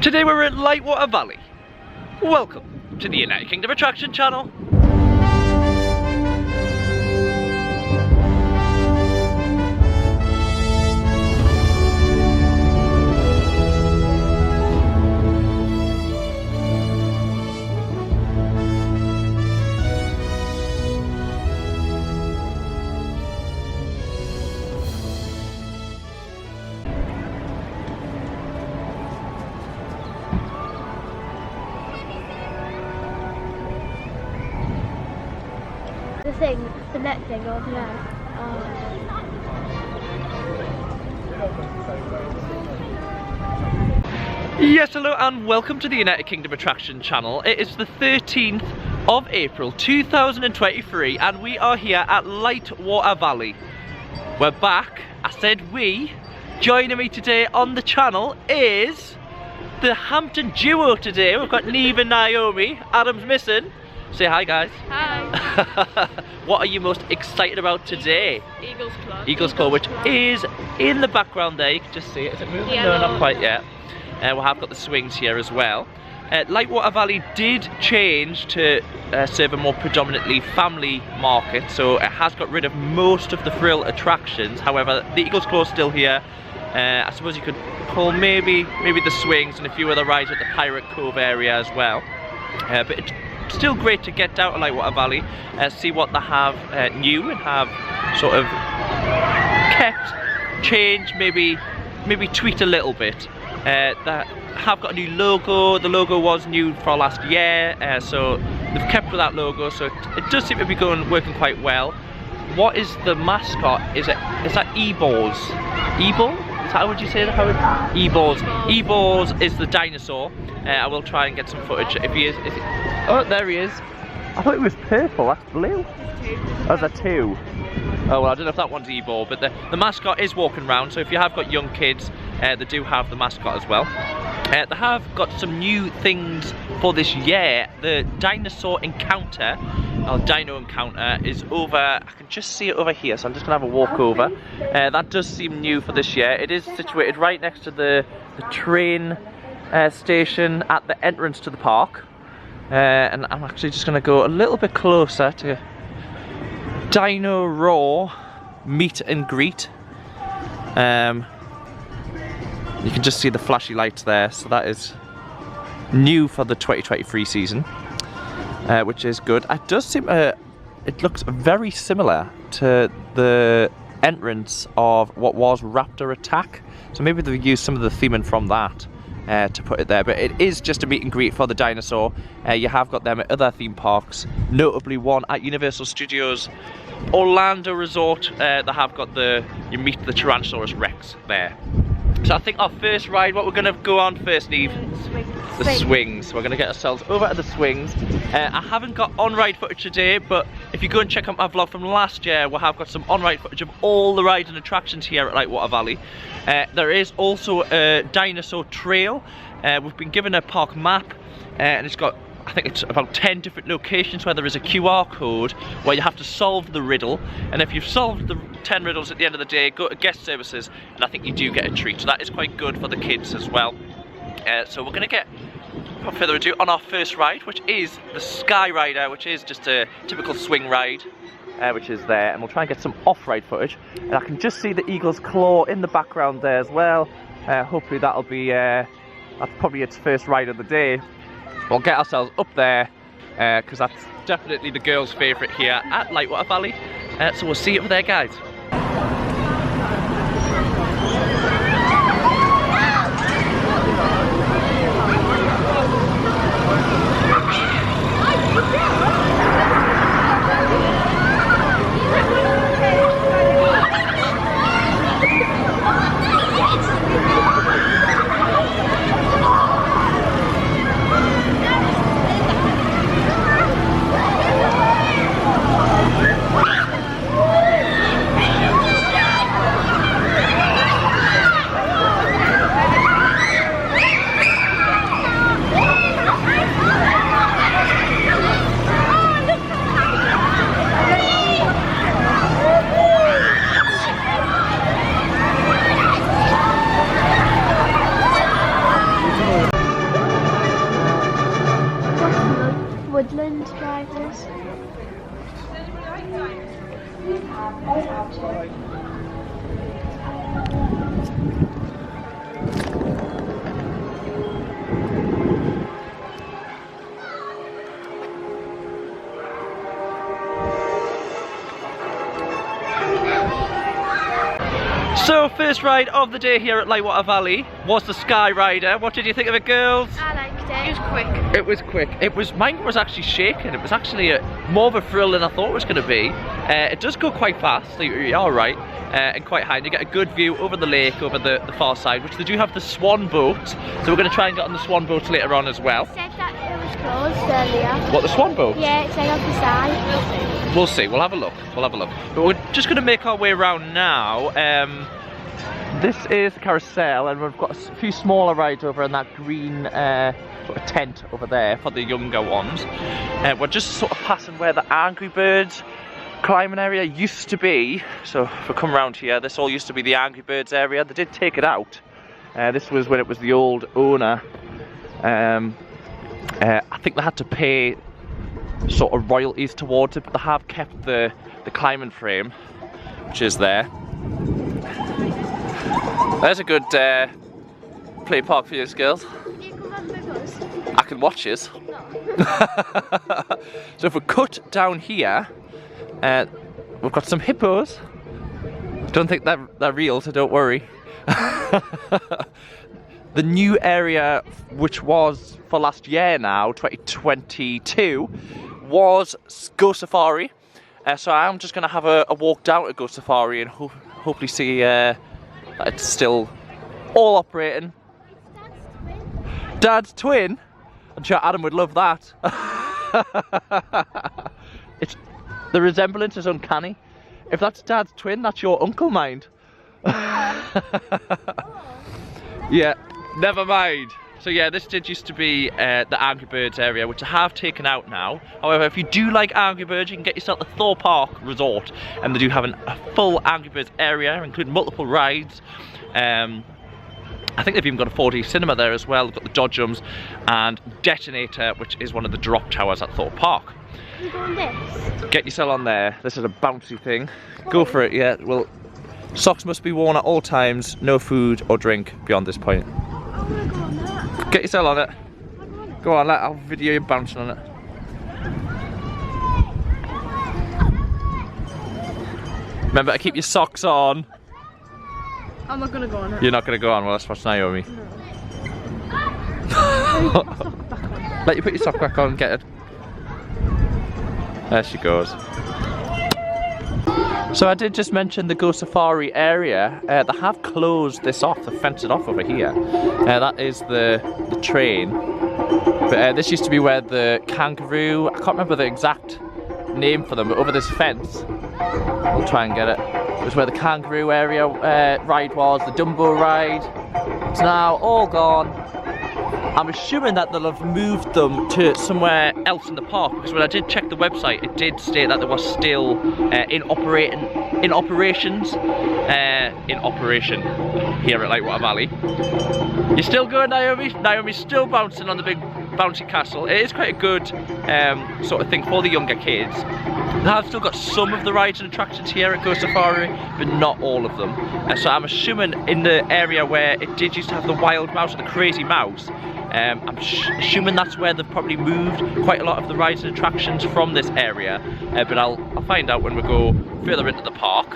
Today we're at Lightwater Valley. Welcome to the United Kingdom Attraction Channel. The net thing over there. Yes, hello and welcome to the United Kingdom Attraction Channel. It is the 13th of April 2023 and we are here at Lightwater Valley. We're back. I said we. Joining me today on the channel is the Hampton duo today. We've got Neve and Naomi. Adam's missing. Say hi, guys. Hi. What are you most excited about today? Eagle's Claw. Eagle's Claw, which is in the background there. You can just see it. Is it moving? Yeah, no, not quite yet. We have got the swings here as well. Lightwater Valley did change to serve a more predominantly family market, so it has got rid of most of the thrill attractions. However, the Eagle's Claw is still here. I suppose you could call maybe the swings and a few other rides at the Pirate Cove area as well. But it's still great to get down to Lightwater Valley, see what they have new and have sort of kept, changed, maybe tweaked a little bit. They have got a new logo. The logo was new for last year, so they've kept with that logo, so it does seem to be working quite well. What is the mascot? Is that E-Balls? E-Ball? How would you say that? E-Balls. E-Balls is the dinosaur. I will try and get some footage if he is. Oh, there he is. I thought it was purple. That's blue. Oh, that's a 2. Oh well, I don't know if that one's E-Ball, but the mascot is walking around. So if you have got young kids, they do have the mascot as well. They have got some new things for this year. The dinosaur encounter, or dino encounter, is over. I can just see it over here, so I'm just gonna have a walk over. That does seem new for this year. It is situated right next to the train station at the entrance to the park. And I'm actually just gonna go a little bit closer to Dino Raw meet and greet. You can just see the flashy lights there, so that is new for the 2023 season, which is good. It does seem it looks very similar to the entrance of what was Raptor Attack, so maybe they've used some of the theming from that to put it there, but it is just a meet and greet for the dinosaur. You have got them at other theme parks, notably one at Universal Studios Orlando Resort. They have got you meet the Tyrannosaurus Rex there. So I think our first ride, what we're going to go on first, Neve? The swings. We're going to get ourselves over to the swings. I haven't got on-ride footage today, but if you go and check out my vlog from last year, we have got some on-ride footage of all the rides and attractions here at Lightwater Valley. There is also a dinosaur trail. We've been given a park map, and it's got, I think it's about 10 different locations where there is a QR code where you have to solve the riddle, and if you've solved the 10 riddles at the end of the day, go to guest services and I think you do get a treat, so that is quite good for the kids as well. So we're going to get, without further ado, on our first ride, which is the Sky Rider, which is just a typical swing ride, which is there, and we'll try and get some off-ride footage. And I can just see the Eagle's Claw in the background there as well. Hopefully that'll be, that's probably its first ride of the day. We'll get ourselves up there, because that's definitely the girls' favourite here at Lightwater Valley. So we'll see you up there, guys. woodland drivers. So, first ride of the day here at Lightwater Valley was the Sky Rider. What did you think of it, girls? I liked it. It was quick. It was quick. Mine was actually shaking. It was actually more of a thrill than I thought it was going to be. It does go quite fast, so you are right, and quite high. And you get a good view over the lake, over the far side, which they do have the swan boat. So we're going to try and get on the swan boat later on as well. It said that it was closed earlier. What, the swan boat? Yeah, it said on the side. We'll see. We'll have a look. We'll have a look. But we're just going to make our way around now. This is carousel, and we've got a few smaller rides over in that green sort of tent over there for the younger ones. We're just sort of passing where the Angry Birds climbing area used to be. So if we come around here, this all used to be the Angry Birds area. They did take it out. This was when it was the old owner. I think they had to pay sort of royalties towards it, but they have kept the climbing frame, which is there. There's a good play park for you girls. Can you come on with us? I can watch you. No. So if we cut down here, we've got some hippos. Don't think they're real, so don't worry. The new area, which was for last year now, 2022, was Go Safari. So I'm just going to have a walk down to Go Safari and hopefully see that it's still all operating. Dad's twin? I'm sure Adam would love that. The resemblance is uncanny. If that's Dad's twin, that's your uncle, mind. Yeah, never mind. So yeah, this did used to be the Angry Birds area, which I have taken out now. However, if you do like Angry Birds, you can get yourself the Thor Park Resort, and they do have a full Angry Birds area, including multiple rides. I think they've even got a 4D cinema there as well. They've got the Dodgems and Detonator, which is one of the drop towers at Thor Park. You go on this? Get yourself on there. This is a bouncy thing. Go for it, yeah. Well, socks must be worn at all times. No food or drink beyond this point. I want to go on that. Get yourself on it. I go on it. Go on, I'll video you bouncing on it. Remember to keep your socks on. I'm not going to go on it. You're not going to go on, well let's watch Naomi. No. Let you put your sock back on and get it. There she goes. So I did just mention the Go Safari area. They have closed this off, they fenced it off over here. That is the train. But this used to be where the kangaroo, I can't remember the exact name for them, but over this fence, we'll try and get it. It was where the kangaroo area ride was, the Dumbo ride. It's now all gone. I'm assuming that they'll have moved them to somewhere else in the park, because when I did check the website, it did state that they were still in operation here at Lightwater Valley. You're still going, Naomi? Naomi's still bouncing on the big bouncy castle. It is quite a good sort of thing for the younger kids. They have still got some of the rides and attractions here at Go Safari, but not all of them. So I'm assuming in the area where it did used to have the wild mouse or the crazy mouse, I'm assuming that's where they've probably moved quite a lot of the rides and attractions from this area, but I'll find out when we go further into the park.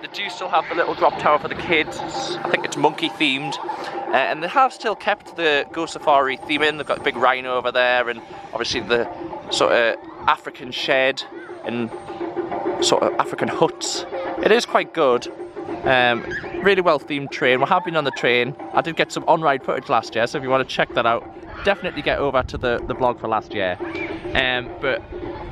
They do still have the little drop tower for the kids. I think it's monkey themed, and they have still kept the Go Safari theme in. They've got a big rhino over there, and obviously the sort of African shed and sort of African huts. It is quite good. Really well themed train. We have been on the train. I did get some on-ride footage last year, so if you want to check that out, definitely get over to the vlog for last year. But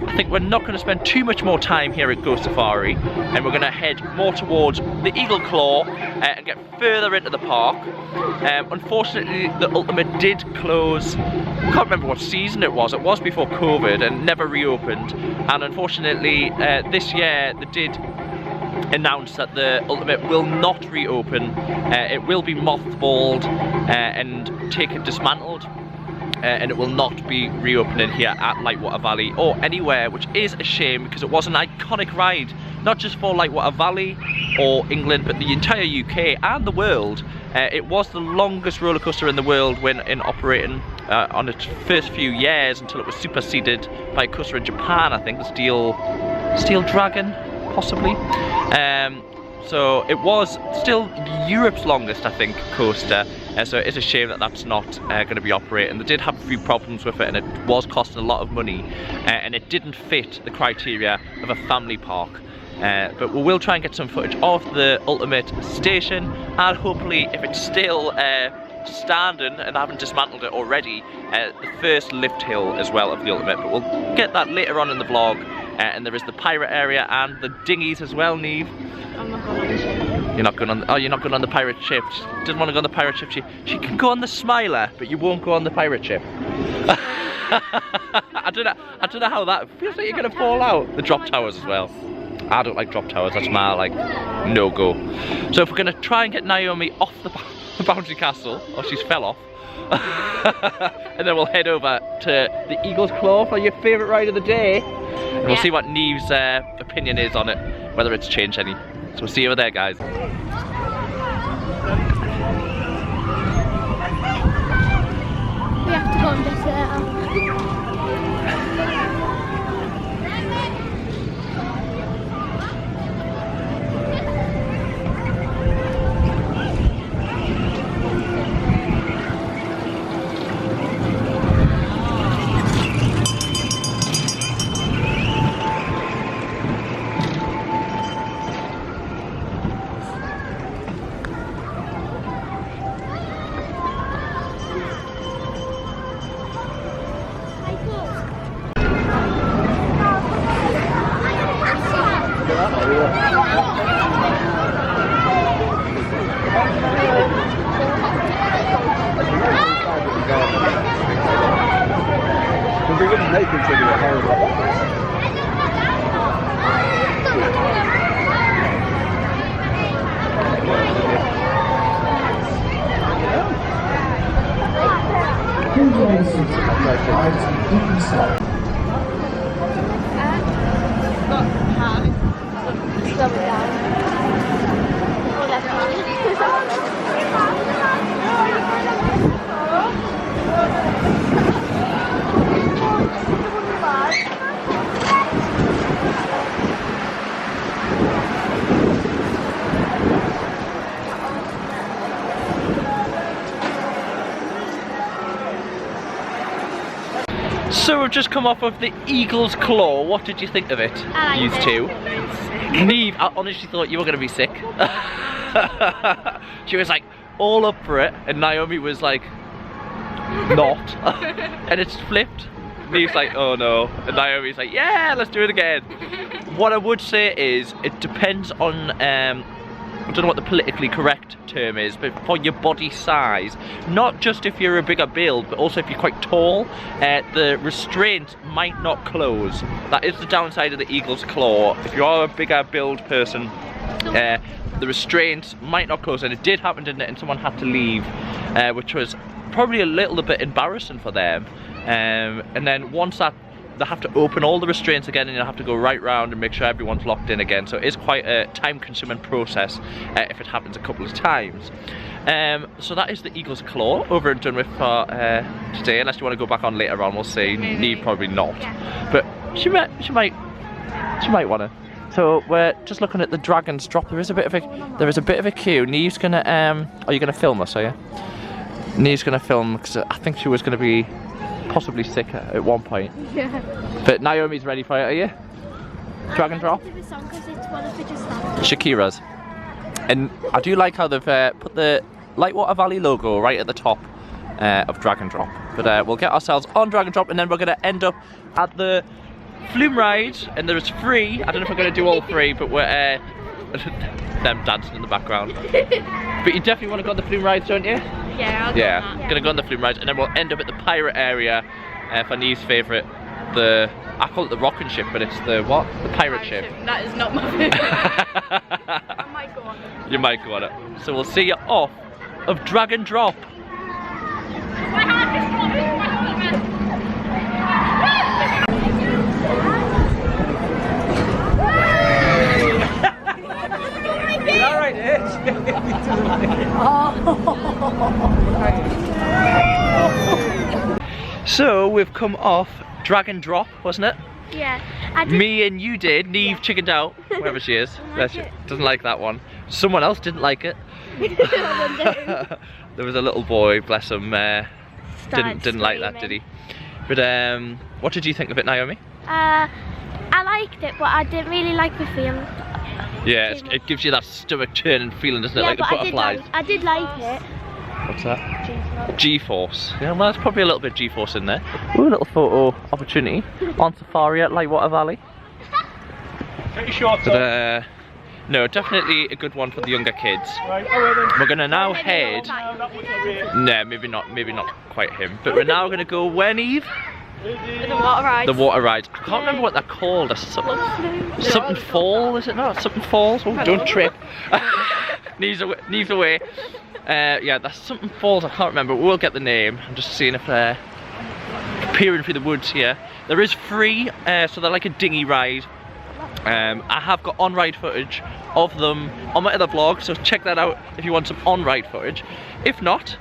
I think we're not going to spend too much more time here at Go Safari, and we're going to head more towards the Eagle Claw and get further into the park. Unfortunately, the Ultimate did close. I can't remember what season it was. It was before COVID and never reopened. And unfortunately, this year they did announced that the Ultimate will not reopen. It will be mothballed and dismantled. and it will not be reopening here at Lightwater Valley or anywhere, which is a shame because it was an iconic ride, not just for Lightwater Valley or England, but the entire UK and the world. It was the longest roller coaster in the world when in operating on its first few years, until it was superseded by a coaster in Japan, I think, the Steel Dragon, possibly. So it was still Europe's longest, I think, coaster. So it is a shame that that's not going to be operating. They did have a few problems with it, and it was costing a lot of money, and it didn't fit the criteria of a family park. But we will try and get some footage of the Ultimate Station, and hopefully, if it's still standing and I haven't dismantled it already, the first lift hill as well of the Ultimate. But we'll get that later on in the vlog. And there is the pirate area and the dinghies as well, Neve. I'm not going on the ship. You're not going on. Oh, you're not going on the pirate ship. She doesn't want to go on the pirate ship. She can go on the Smiler, but you won't go on the pirate ship. I don't know how that feels like. You're gonna fall out. The drop towers as well. I don't like drop towers. That's my like no go. So if we're gonna try and get Naomi off the boundary castle, or she's fell off. And then we'll head over to the Eagle's Claw for your favourite ride of the day. And we'll see what Neve's opinion is on it, whether it's changed any. So we'll see you over there, guys. We have to go on this So we've just come off of the Eagle's Claw. What did you think of it? You two? Neve, I honestly thought you were going to be sick. She was like all up for it, and Naomi was like not. And it's flipped. Neve's like, oh no. And Naomi's like, yeah, let's do it again. What I would say is, it depends on, I don't know what the politically correct term is, but for your body size, not just if you're a bigger build, but also if you're quite tall, the restraint might not close. That is the downside of the Eagle's Claw. If you are a bigger build person, the restraint might not close, and it did happen, didn't it? And someone had to leave, which was probably a little bit embarrassing for them. And then once that, they have to open all the restraints again, and you'll have to go right round and make sure everyone's locked in again. So it is quite a time-consuming process if it happens a couple of times. So that is the Eagle's Claw over and done with for today. Unless you want to go back on later on, we'll see. Neve probably not, but she might want to. So we're just looking at the Dragon's Drop. There is a bit of a queue. Neve's gonna are you gonna film us? Are you? Neve's gonna film because I think she was gonna be possibly sick at one point. Yeah. But Naomi's ready for it, are you? Dragon Drop? Shakira's. And I do like how they've put the Lightwater Valley logo right at the top of Dragon Drop. But we'll get ourselves on Dragon Drop, and then we're going to end up at the Flume Ride, and there's free. I don't know if we're going to do all three, but we're them dancing in the background. But you definitely want to go on the Flume Rides, don't you? Yeah, I'll yeah, gonna go on the Flume Rides, and then we'll end up at the pirate area for Neve's favourite, I call it the rocking ship, but it's the what? The pirate ship. That is not my favourite. I might go on it. You might go on it. So we'll see you off of Dragon Drop. So we've come off Drag and Drop, wasn't it? Yeah. I did. Me and you did. Neve chickened out, wherever she is. Doesn't like that one. Someone else didn't like it. There was a little boy, bless him, didn't like that, did he? But what did you think of it, Naomi? I liked it, but I didn't really like the feel. Yeah, it gives you that stomach churning feeling, doesn't it? Yeah, like the but butterflies. I did like it. What's that? G-force. Yeah, well, there's probably a little bit of G-force in there. Ooh, a little photo opportunity on safari at Lightwater Valley. Pretty short. But, no, definitely a good one for the younger kids. We're gonna now head. No, maybe not quite him. But we're now gonna go where, Eve? The water rides. The water rides. I can't remember what they're called. Something fall, is it not? Something falls. Oh, don't trip. Knees away. Yeah, that's something falls. I can't remember. We'll get the name. I'm just seeing if they're peering through the woods here. There is free, so they're like a dinghy ride. I have got on-ride footage of them on my other vlog, so check that out if you want some on-ride footage. If not,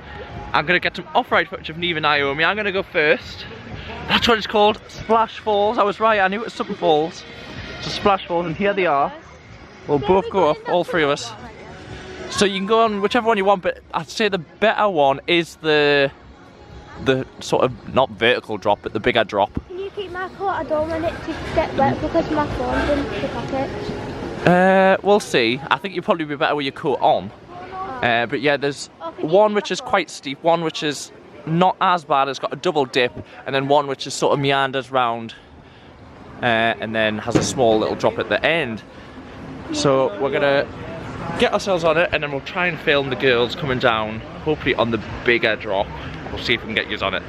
I'm gonna get some off-ride footage of Neve and Naomi. I'm gonna go first. That's what it's called, Splash Falls. I was right, I knew it was something falls. So Splash Falls, and here they are. We'll both go up, all three of us. So you can go on whichever one you want, but I'd say the better one is the sort of, not vertical drop, but the bigger drop. Can you keep my coat? I don't want it to get wet because my phone's in the pocket. We'll see. I think you'll probably be better with your coat on. But yeah, there's one which is quite steep, one which is not as bad, it's got a double dip, and then one which is sort of meanders round and then has a small little drop at the end. So we're gonna get ourselves on it, and then we'll try and film the girls coming down, hopefully on the bigger drop. We'll see if we can get you on it.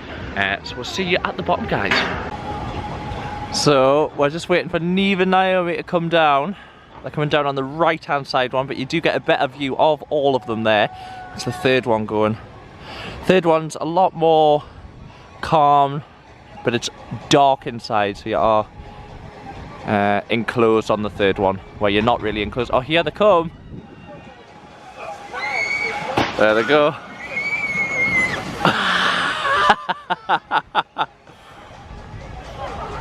So we'll see you at the bottom, guys. So we're just waiting for Neve and Naomi to come down. They're coming down on the right hand side one, but you do get a better view of all of them there. It's the third one going. Third one's a lot more calm, but it's dark inside, so you are enclosed on the third one, where you're not really enclosed. Oh, here they come. There they go.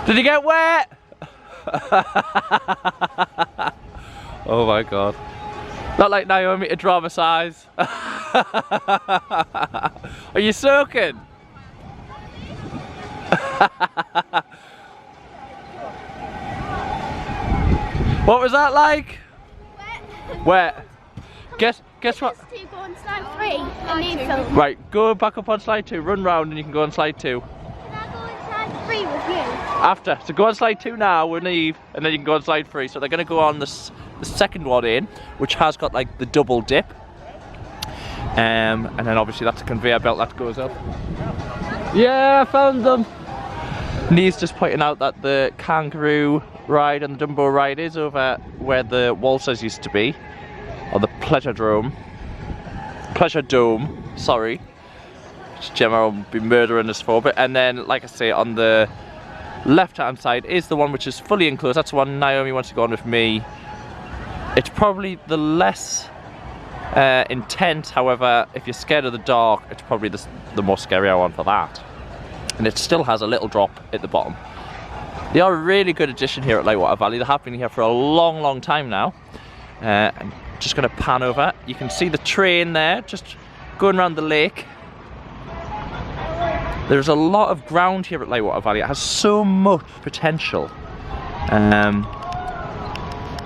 Did you get wet? Oh my god. Not like Naomi to dramatise. Are you soaking? What was that like? Wet. Guess what? To go on slide 3 and need film. Right, go back up on slide 2, run round and you can go on slide 2. Can I go on slide 3 with you? After, so go on slide 2 now with Eve, and then you can go on slide 3. So they're going to go on the second one in, which has got like the double dip. And then obviously that's a conveyor belt that goes up. Yeah, I found them! Neve's just pointing out that the kangaroo ride and the Dumbo ride is over where the waltzers used to be. Or the Pleasure Dome, sorry. Which Gemma will be murdering us for. But, and then, like I say, on the left hand side is the one which is fully enclosed. That's the one Naomi wants to go on with me. It's probably the less intense, however, if you're scared of the dark, it's probably the more scarier one for that. And it still has a little drop at the bottom. They are a really good addition here at Lightwater Valley. They have been here for a long, long time now. I'm just going to pan over. You can see the train there, just going around the lake. There's a lot of ground here at Lightwater Valley. It has so much potential.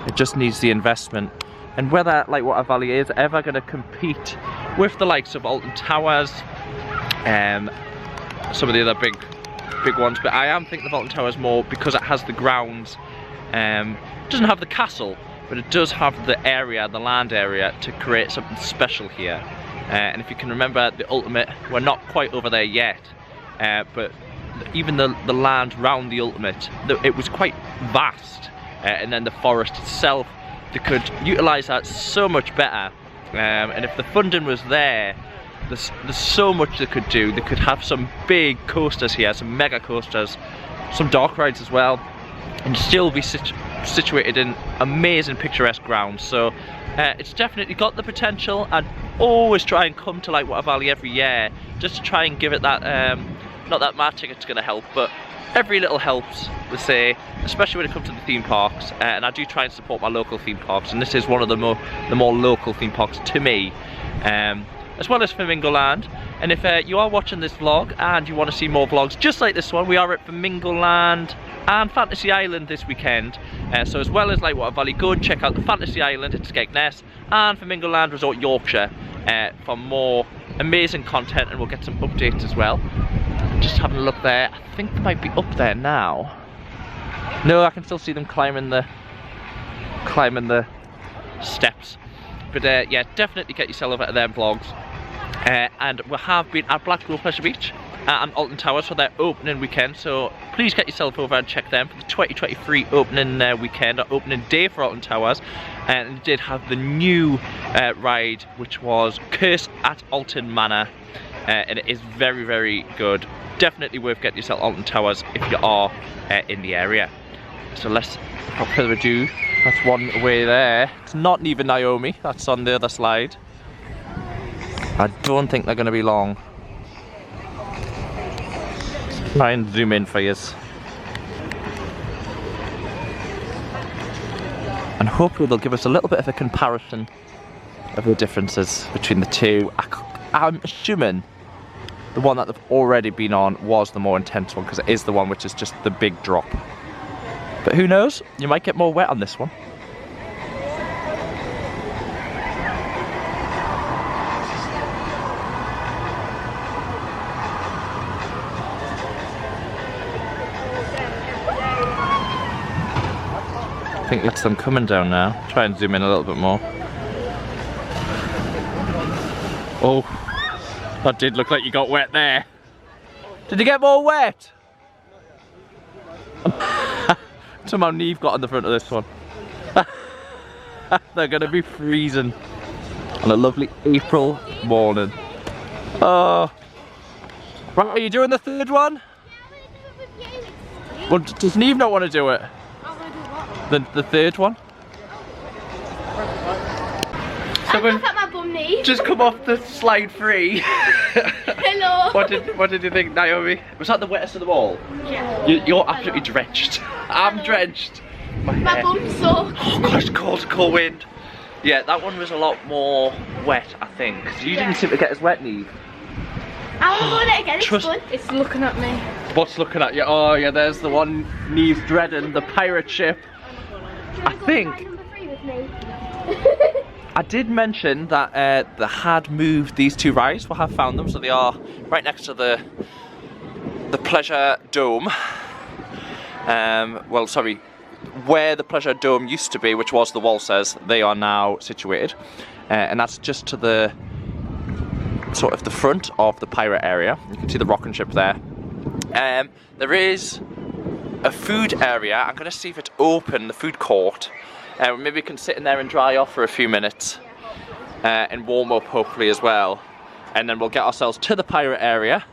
It just needs the investment. And whether Lightwater Valley is ever going to compete with the likes of Alton Towers, some of the other big ones, but I am thinking of Alton Towers more because it has the grounds. It doesn't have the castle, but it does have the area, the land area, to create something special here. And if you can remember the Ultimate, we're not quite over there yet, but even the land round the Ultimate, it was quite vast. And then the forest itself, they could utilise that so much better. And if the funding was there, there's so much they could do. They could have some big coasters here, some mega coasters, some dark rides as well, and still be situated in amazing picturesque grounds. So it's definitely got the potential. I'd always try and come to Lightwater Valley every year just to try and give it that not that my ticket's going to help, but every little helps, we say, especially when it comes to the theme parks. And I do try and support my local theme parks, and this is one of the more local theme parks to me, as well as Flamingo Land. And if you are watching this vlog and you want to see more vlogs just like this one, we are at Flamingo Land and Fantasy Island this weekend. So as well as Lightwater Valley, go and check out the Fantasy Island at Skegness and Flamingo Land Resort Yorkshire for more amazing content, and we'll get some updates as well. Just having a look there, I think they might be up there now. No, I can still see them climbing the steps. But yeah, definitely get yourself over to them vlogs. And we have been at Blackpool Pleasure Beach and Alton Towers for their opening weekend, so please get yourself over and check them for the 2023 opening weekend, or opening day for Alton Towers. And they did have the new ride, which was Curse at Alton Manor, and it is very, very good. Definitely worth getting yourself Alton Towers if you are in the area. So let's, without further ado, that's one way there. It's not even Naomi, that's on the other slide. I don't think they're going to be long. Try and zoom in for you. And hopefully they'll give us a little bit of a comparison of the differences between the two. I'm assuming the one that they've already been on was the more intense one, because it is the one which is just the big drop. But who knows? You might get more wet on this one. I think that's them coming down now. Try and zoom in a little bit more. Oh, that did look like you got wet there. Did you get more wet? Somehow Neve got on the front of this one. They're gonna be freezing on a lovely April morning. Oh, right, are you doing the third one? Well, does Neve not want to do it? The third one? So we've just come off the slide 3. Hello. What did you think, Naomi? Was that the wettest of them all? Yeah. You're absolutely drenched. I'm drenched. My bum's soaked. Oh gosh, cold wind. Yeah, that one was a lot more wet, I think. You didn't seem to get as wet, Neve. I want to go there again, it's fun. It's looking at me. What's looking at you? Oh yeah, there's the one Neve's dreading, the pirate ship. I think I did mention that they had moved these two rides. We'll have found them, so they are right next to the Pleasure Dome. Well, sorry, where the Pleasure Dome used to be, which was the Waltzers, they are now situated, and that's just to the sort of the front of the pirate area. You can see the rocking ship there. There is a food area. I'm going to see if it's open, the food court. Maybe we can sit in there and dry off for a few minutes and warm up hopefully as well. And then we'll get ourselves to the pirate area.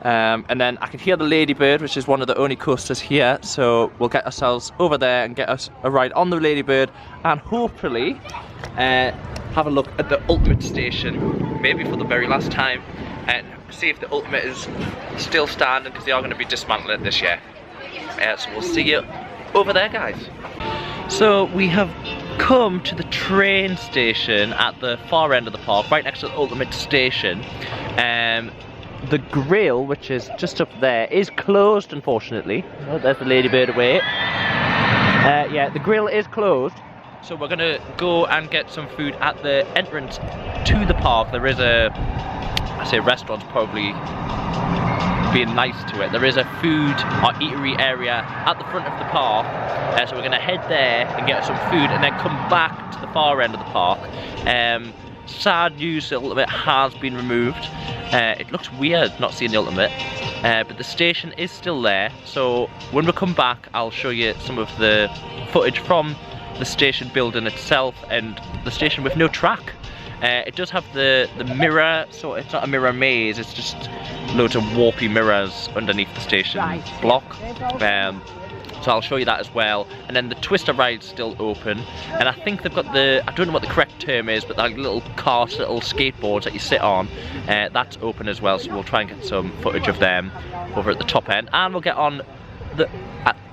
And then I can hear the Ladybird, which is one of the only coasters here. So we'll get ourselves over there and get us a ride on the Ladybird, and hopefully have a look at the Ultimate Station, maybe for the very last time, and see if the Ultimate is still standing, because they are going to be dismantling it this year. So we'll see you over there, guys. So we have come to the train station at the far end of the park, right next to the Ultimate Station. The grill, which is just up there, is closed, unfortunately. Oh, there's the Ladybird away. Yeah, the grill is closed. So we're gonna go and get some food at the entrance to the park. There is I say restaurant's probably being nice to it. There is a food or eatery area at the front of the park. So we're gonna head there and get some food and then come back to the far end of the park. Sad news, the Ultimate has been removed. It looks weird not seeing the Ultimate, but the station is still there. So when we come back, I'll show you some of the footage from the station building itself and the station with no track. It does have the mirror, so it's not a mirror maze, it's just loads of warpy mirrors underneath the station block. so I'll show you that as well. And then the Twister ride's still open, and I think they've got the, I don't know what the correct term is, but like little cars, little skateboards that you sit on, that's open as well, so we'll try and get some footage of them over at the top end. And we'll get on the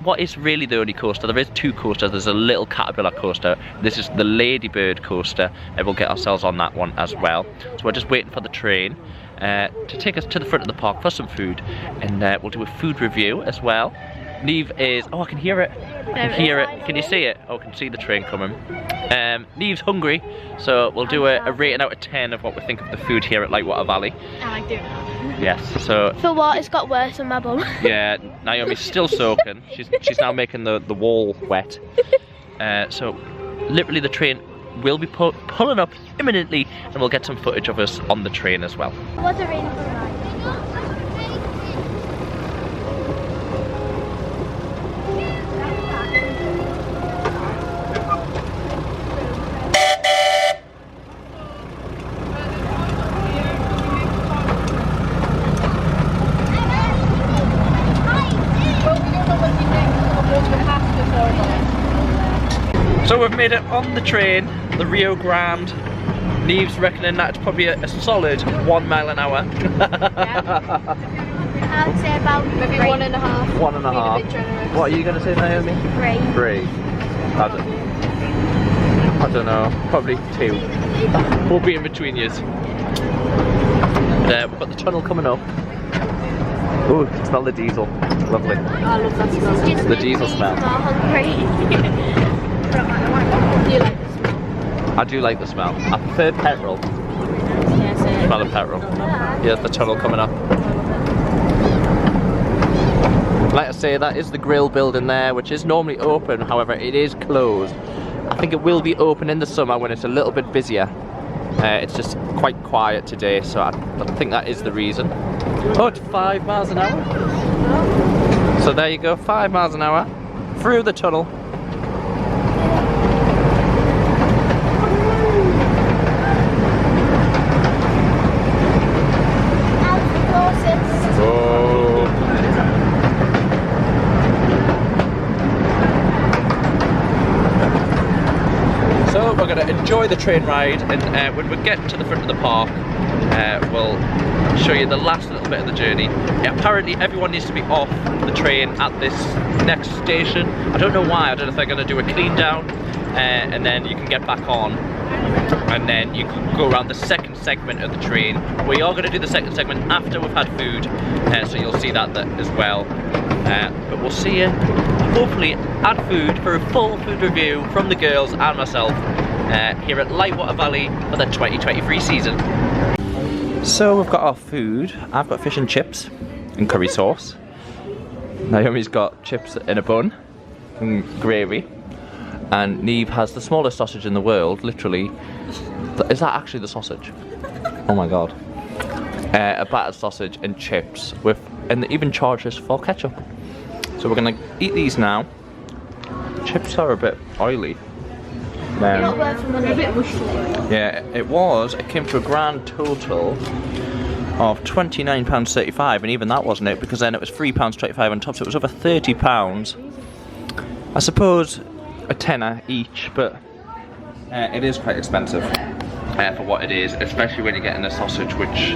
what is really the only coaster. There is two coasters. There's a little caterpillar coaster. This is the Ladybird coaster, and we'll get ourselves on that one as well. So we're just waiting for the train to take us to the front of the park for some food, and we'll do a food review as well. Neve is, oh, I can hear it. I can hear it. Can you see it? Oh, I can see the train coming. Neve's hungry, so we'll do a rating out of 10 of what we think of the food here at Lightwater Valley. I like doing that. Yes, so For what? It's got worse on my bum. yeah, Naomi's still soaking. She's now making the wall wet. So literally the train will be pulling up imminently, and we'll get some footage of us on the train as well. It was a really fun ride. So we've made it on the train, the Rio Grande. Neve's reckoning that's probably a solid 1 mile an hour. I would say about maybe 1.5. 1.5. What are you going to say, Naomi? 3. 3. I don't know. Probably 2. We'll be in between years. We've got the tunnel coming up. Oh, smell the diesel. Lovely. I love that smell. The diesel smell. Do you like the smell? I do like the smell. I prefer petrol. Yeah, so Smell of petrol. Here's the tunnel coming up. Like I say, that is the grill building there, which is normally open, however it is closed. I think it will be open in the summer when it's a little bit busier. It's just quite quiet today, so I think that is the reason. Oh, it's 5 miles an hour. So there you go, 5 miles an hour through the tunnel. So we're going to enjoy the train ride, and when we get to the front of the park, we'll show you the last little bit of the journey. Yeah, apparently everyone needs to be off the train at this next station. I don't know why. I don't know if they're going to do a clean down, and then you can get back on, and then you can go around the second segment of the train. We are going to do the second segment after we've had food, so you'll see that as well. But we'll see you hopefully at food for a full food review from the girls and myself here at Lightwater Valley for the 2023 season. So we've got our food. I've got fish and chips and curry sauce. Naomi's got chips in a bun and gravy. And Neve has the smallest sausage in the world, literally. Is that actually the sausage? Oh my god. A battered sausage and chips and they even charge us for ketchup. So we're gonna eat these now. Chips are a bit oily. a bit mushy. Yeah, it came to a grand total of £29.35, and even that wasn't it, because then it was £3.25 on top, so it was over £30. I suppose a tenner each, but it is quite expensive for what it is, especially when you're getting a sausage which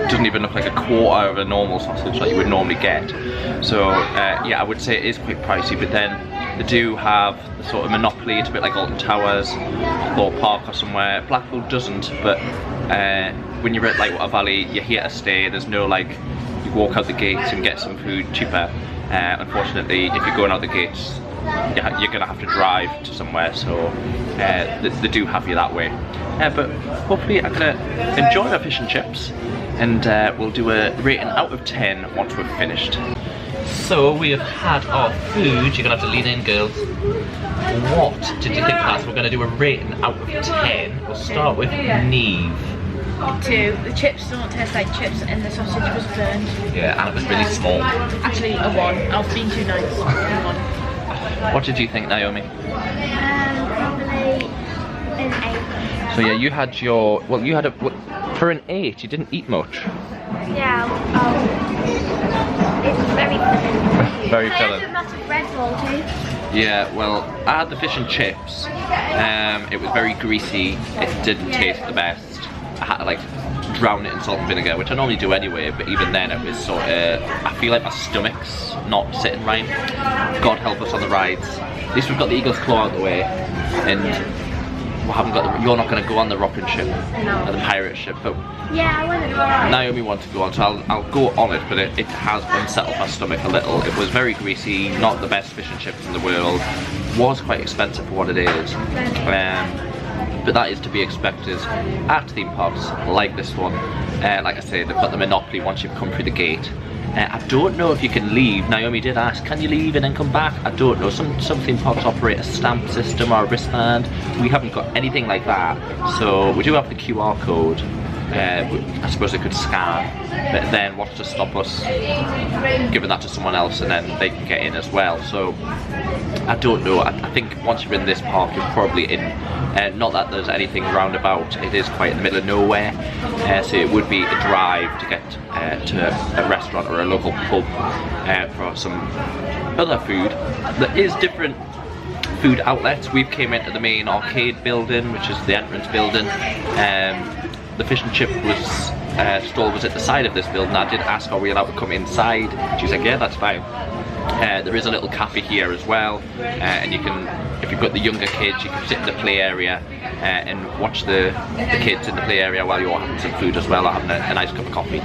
doesn't even look like a quarter of a normal sausage like you would normally get. So yeah, I would say it is quite pricey, but then they do have the sort of monopoly. It's a bit like Alton Towers, Thorpe Park or somewhere. Blackpool doesn't, but when you're at Lightwater Valley, you're here to stay. There's no like, you walk out the gates and get some food cheaper. Unfortunately, if you're going out the gates, you're gonna have to drive to somewhere, so they do have you that way. But hopefully I'm gonna enjoy our fish and chips, and we'll do a rating out of 10 once we've finished. So we have had our food. You're gonna have to lean in, girls. What did you think of that? So we're gonna do a rating out of 10. We'll start with Neve. 2. The chips don't taste like chips and the sausage was burned. Yeah, and it was really small. Actually a 1. I was being too nice. A 1. What did you think, Naomi? Probably an 8. So yeah, you had your, well, you had for an 8, you didn't eat much. Yeah, it was very filling. Very I filling. had a massive Red Bull too. Yeah, well, I had the fish and chips. It was very greasy. It didn't taste the best. I had to like drown it in salt and vinegar, which I normally do anyway, but even then it was sort of, I feel like my stomach's not sitting right. God help us on the rides. At least we've got the Eagle's Claw out the way, and we haven't got the, you're not going to go on the rocking ship, or the pirate ship, but Yeah, I want to go. Naomi wants to go on, so I'll go on it, but it has unsettled my stomach a little. It was very greasy, not the best fish and chips in the world, was quite expensive for what it is. But that is to be expected at theme parks like this one. Like I say, they've got the monopoly once you've come through the gate. I don't know if you can leave. Naomi did ask, can you leave and then come back? I don't know. Some theme parks operate a stamp system or a wristband. We haven't got anything like that. So we do have the QR code. I suppose they could scan, but then what's to stop us giving that to someone else and then they can get in as well? So I don't know. I think once you're in this park, you're probably in. Not that there's anything roundabout. It is quite in the middle of nowhere, so it would be a drive to get to a restaurant or a local pub for some other food. There is different food outlets. We've came into the main arcade building, which is the entrance building. The fish and chip stall was at the side of this building. I did ask, are we allowed to come inside? She was like, yeah, that's fine. There is a little cafe here as well, and you can, if you've got the younger kids, you can sit in the play area and watch the kids in the play area while you're having some food as well, or having a nice cup of coffee.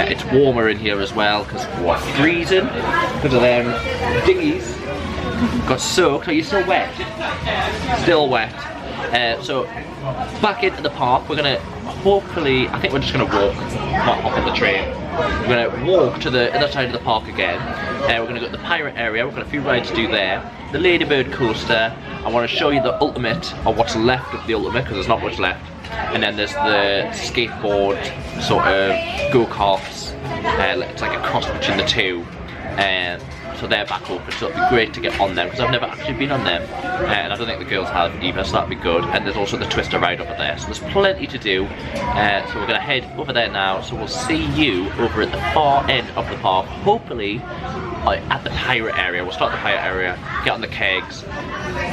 It's warmer in here as well, because what, freezing? Because of them dinghies got soaked. Are you still wet? Still wet. So back into the park, we're gonna hopefully, I think we're just gonna walk, not hop on the train. We're gonna walk to the other side of the park again. We're gonna go to the pirate area. We've got a few rides to do there. The Ladybird coaster. I want to show you the ultimate, or what's left of the ultimate, because there's not much left. And then there's the skateboard sort of go-karts. It's like a cross between the two. So they're back open, so it'll be great to get on them, because I've never actually been on them, and I don't think the girls have either, so that'll be good. And there's also the Twister ride over there, so there's plenty to do. So we're going to head over there now, so we'll see you over at the far end of the park, hopefully at the pirate area. We'll start the pirate area, get on the kegs,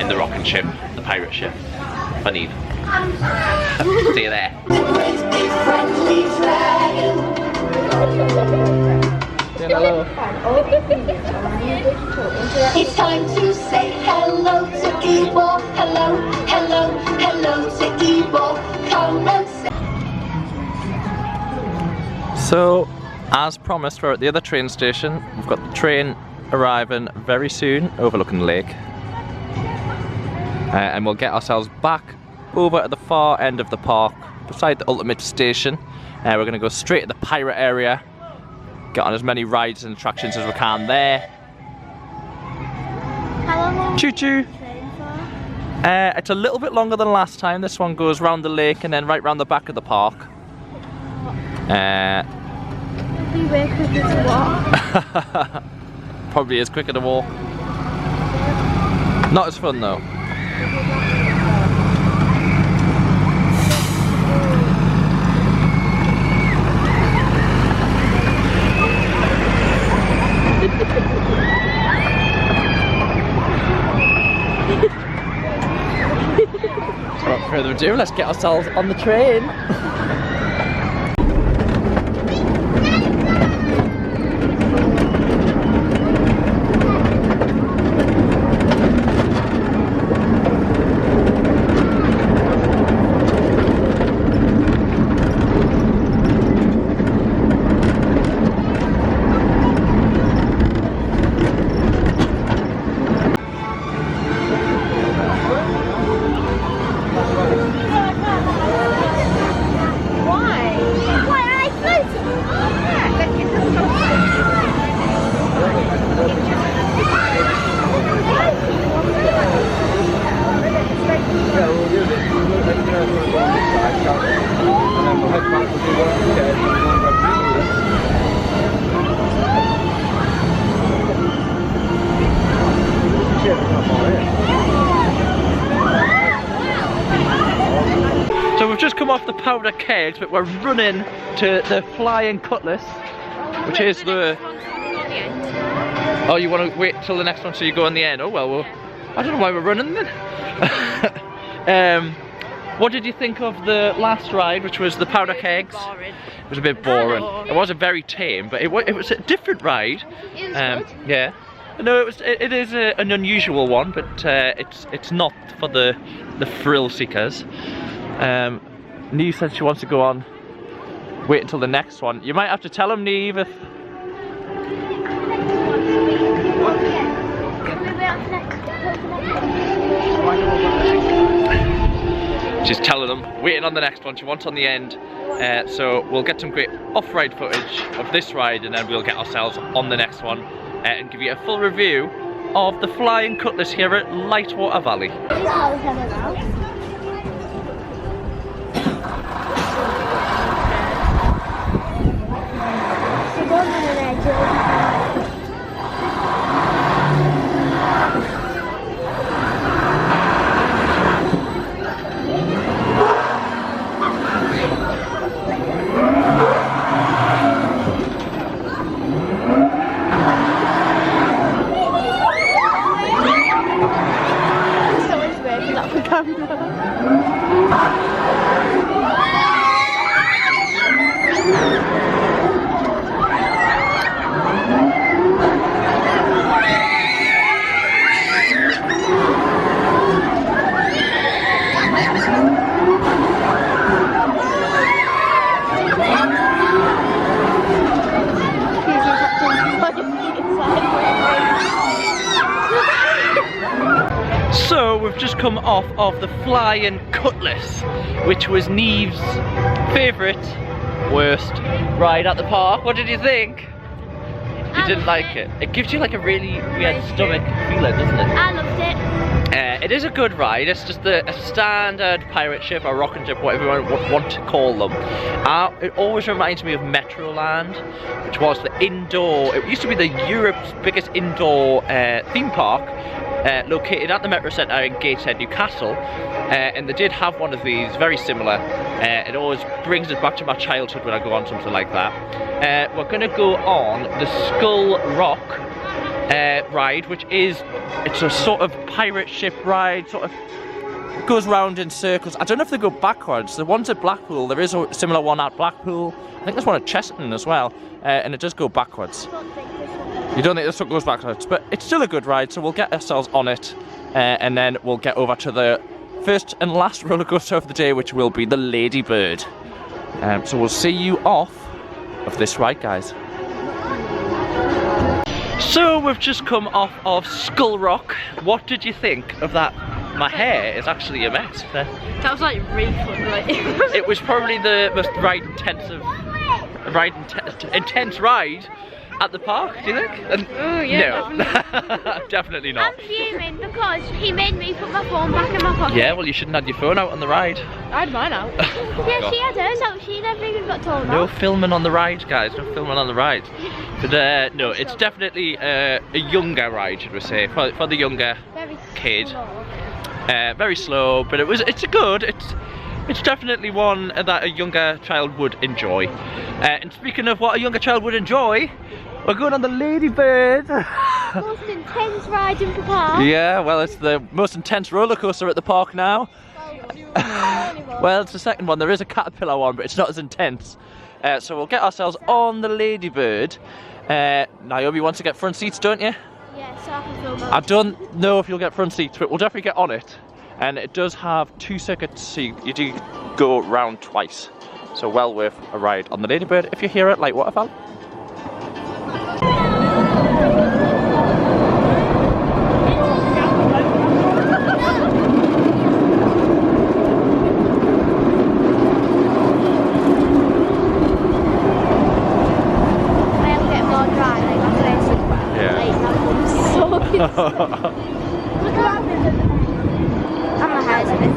in the rocking ship, the pirate ship, Fun Eve. See you there. Hello. It's time to say hello to Evil. Hello, hello, hello to Evil. Come and say. So, as promised, we're at the other train station. We've got the train arriving very soon, overlooking the lake. And we'll get ourselves back over at the far end of the park, beside the ultimate station. We're going to go straight to the pirate area. Get on as many rides and attractions as we can there. How long will Choo choo! the train for? It's a little bit longer than last time. This one goes round the lake and then right round the back of the park. It'll be way quicker to walk. Probably is quicker to walk. Not as fun though. Without further ado, let's get ourselves on the train. So we've just come off the powder kegs, but we're running to the Flying Cutlass, which is the Oh, you want to wait till the next one so you go on the end? Oh well, I don't know why we're running then. What did you think of the last ride, which was the powder kegs? Boring. It was a bit boring. It wasn't very tame, but it was a different ride. It was good. Yeah. No, it is an unusual one, but it's not for the thrill seekers. Neve said she wants to go on. Wait until the next one. You might have to tell them, Neve, if. Can we wait on the next one? She's telling them, waiting on the next one. She wants on the end. So we'll get some great off-ride footage of this ride, and then we'll get ourselves on the next one and give you a full review of the Flying Cutlass here at Lightwater Valley. So we've just come off of the Flying Cutlass, which was Neve's favourite, worst ride at the park. What did you think? You didn't like it? It gives you like a really weird stomach feeling, doesn't it? I loved it. It is a good ride. It's just a standard pirate ship or rocket ship, whatever you want to call them. It always reminds me of Metroland, which was the indoor. It used to be Europe's biggest indoor theme park. Located at the Metro Centre in Gateshead, Newcastle, and they did have one of these, very similar. It always brings us back to my childhood when I go on something like that. We're going to go on the Skull Rock ride, which it's a sort of pirate ship ride, sort of goes round in circles. I don't know if they go backwards. The ones at Blackpool, there is a similar one at Blackpool. I think there's one at Chesterton as well, and it does go backwards. You don't think this one goes backwards, but it's still a good ride, so we'll get ourselves on it, and then we'll get over to the first and last roller coaster of the day, which will be the Ladybird. So we'll see you off of this ride, guys. So we've just come off of Skull Rock. What did you think of that? My hair is actually a mess. That was like really fun, right? It was probably the most intense ride at the park, do you think? Oh yeah. No, definitely not. I'm fuming because he made me put my phone back in my pocket. Yeah, well, you shouldn't have your phone out on the ride. I had mine out. Yeah, she had hers out. She never even got told No off. filming on the ride, guys. No filming on the ride. But no, it's definitely a younger ride, should we say, for the younger Very kid. slow. Very slow, but it's definitely one that a younger child would enjoy. And speaking of what a younger child would enjoy, we're going on the Ladybird. Most intense ride in the park. Yeah, well, it's the most intense roller coaster at the park now. Well, it's the second one. There is a caterpillar one, but it's not as intense. So we'll get ourselves on the Ladybird. Naomi wants to get front seats, don't you? Yeah, so I can film I don't know if you'll get front seats, but we'll definitely get on it. And it does have 2 circuits, so you do go round twice. So well worth a ride on the Ladybird if you're here at Lightwater Valley. I'm a hazard.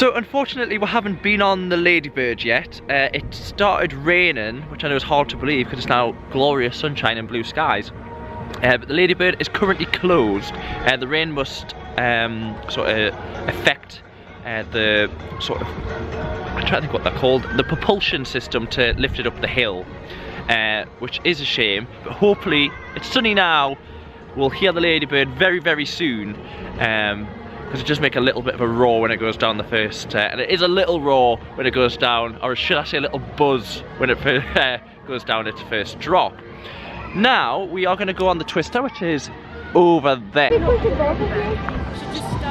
So unfortunately we haven't been on the Ladybird yet. It started raining, which I know is hard to believe because it's now glorious sunshine and blue skies. But the Ladybird is currently closed. The rain must sort of affect the sort of, I'm trying to think what they're called, the propulsion system to lift it up the hill, which is a shame. But hopefully, it's sunny now. We'll hear the Ladybird very, very soon. Because it does make a little bit of a roar when it goes down the first, and it is a little roar when it goes down, or should I say a little buzz when it goes down its first drop. Now we are going to go on the Twister, which is over there.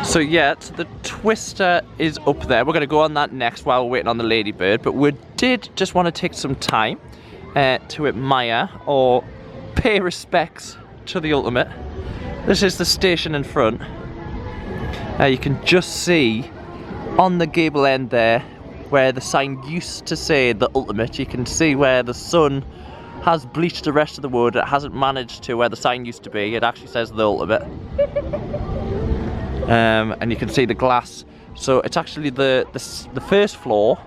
So yeah, the Twister is up there. We're going to go on that next while we're waiting on the Ladybird, but we did just want to take some time to admire or pay respects to the Ultimate. This is the station in front. You can just see on the gable end there where the sign used to say the Ultimate. You can see where the sun has bleached the rest of the wood. It hasn't managed to where the sign used to be. It actually says the Ultimate. And you can see the glass. So it's actually the first floor.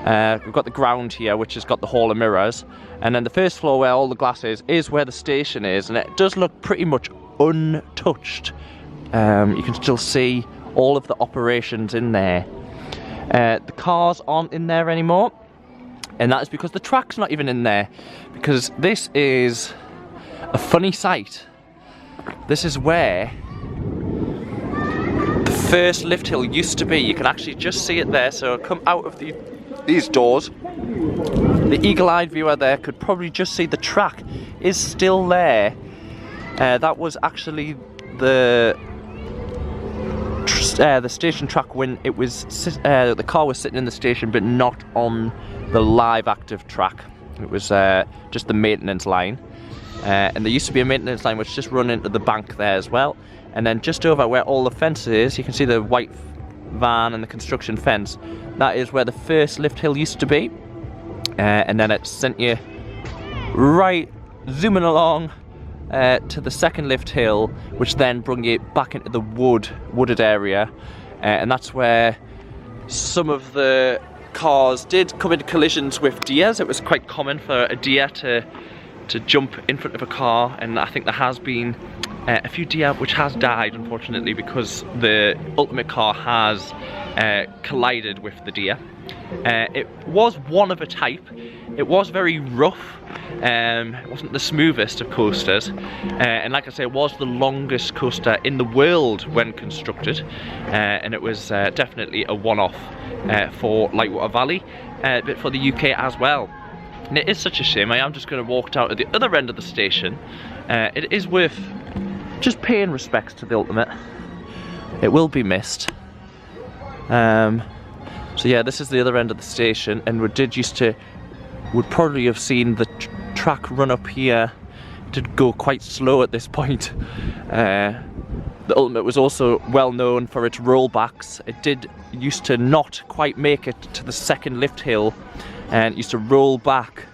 We've got the ground here, which has got the hall of mirrors. And then the first floor where all the glass is where the station is. And it does look pretty much untouched. You can still see all of the operations in there. The cars aren't in there anymore, and that is because the track's not even in there, because this is a funny sight. This is where the first lift hill used to be. You can actually just see it there, so come out of these doors. The eagle-eyed viewer there could probably just see the track is still there. That was actually the station track when it was the car was sitting in the station, but not on the live active track. It was just the maintenance line, and there used to be a maintenance line which just run into the bank there as well. And then just over where all the fence is, you can see the white van and the construction fence. That is where the first lift hill used to be, and then it sent you right zooming along to the second lift hill, which then brought you back into the wooded area, and that's where some of the cars did come into collisions with deers. It was quite common for a deer to jump in front of a car, and I think there has been a few deer which has died, unfortunately, because the Ultimate car has collided with the deer. It was one of a type. It was very rough. It wasn't the smoothest of coasters, and like I say, it was the longest coaster in the world when constructed, and it was definitely a one-off for Lightwater Valley, but for the UK as well. And it is such a shame. I am just going to walk out at the other end of the station. It is worth just paying respects to the Ultimate. It will be missed. So yeah, this is the other end of the station, and would probably have seen the track run up here. It did go quite slow at this point. The Ultimate was also well known for its rollbacks. It used to not quite make it to the second lift hill, and it used to roll back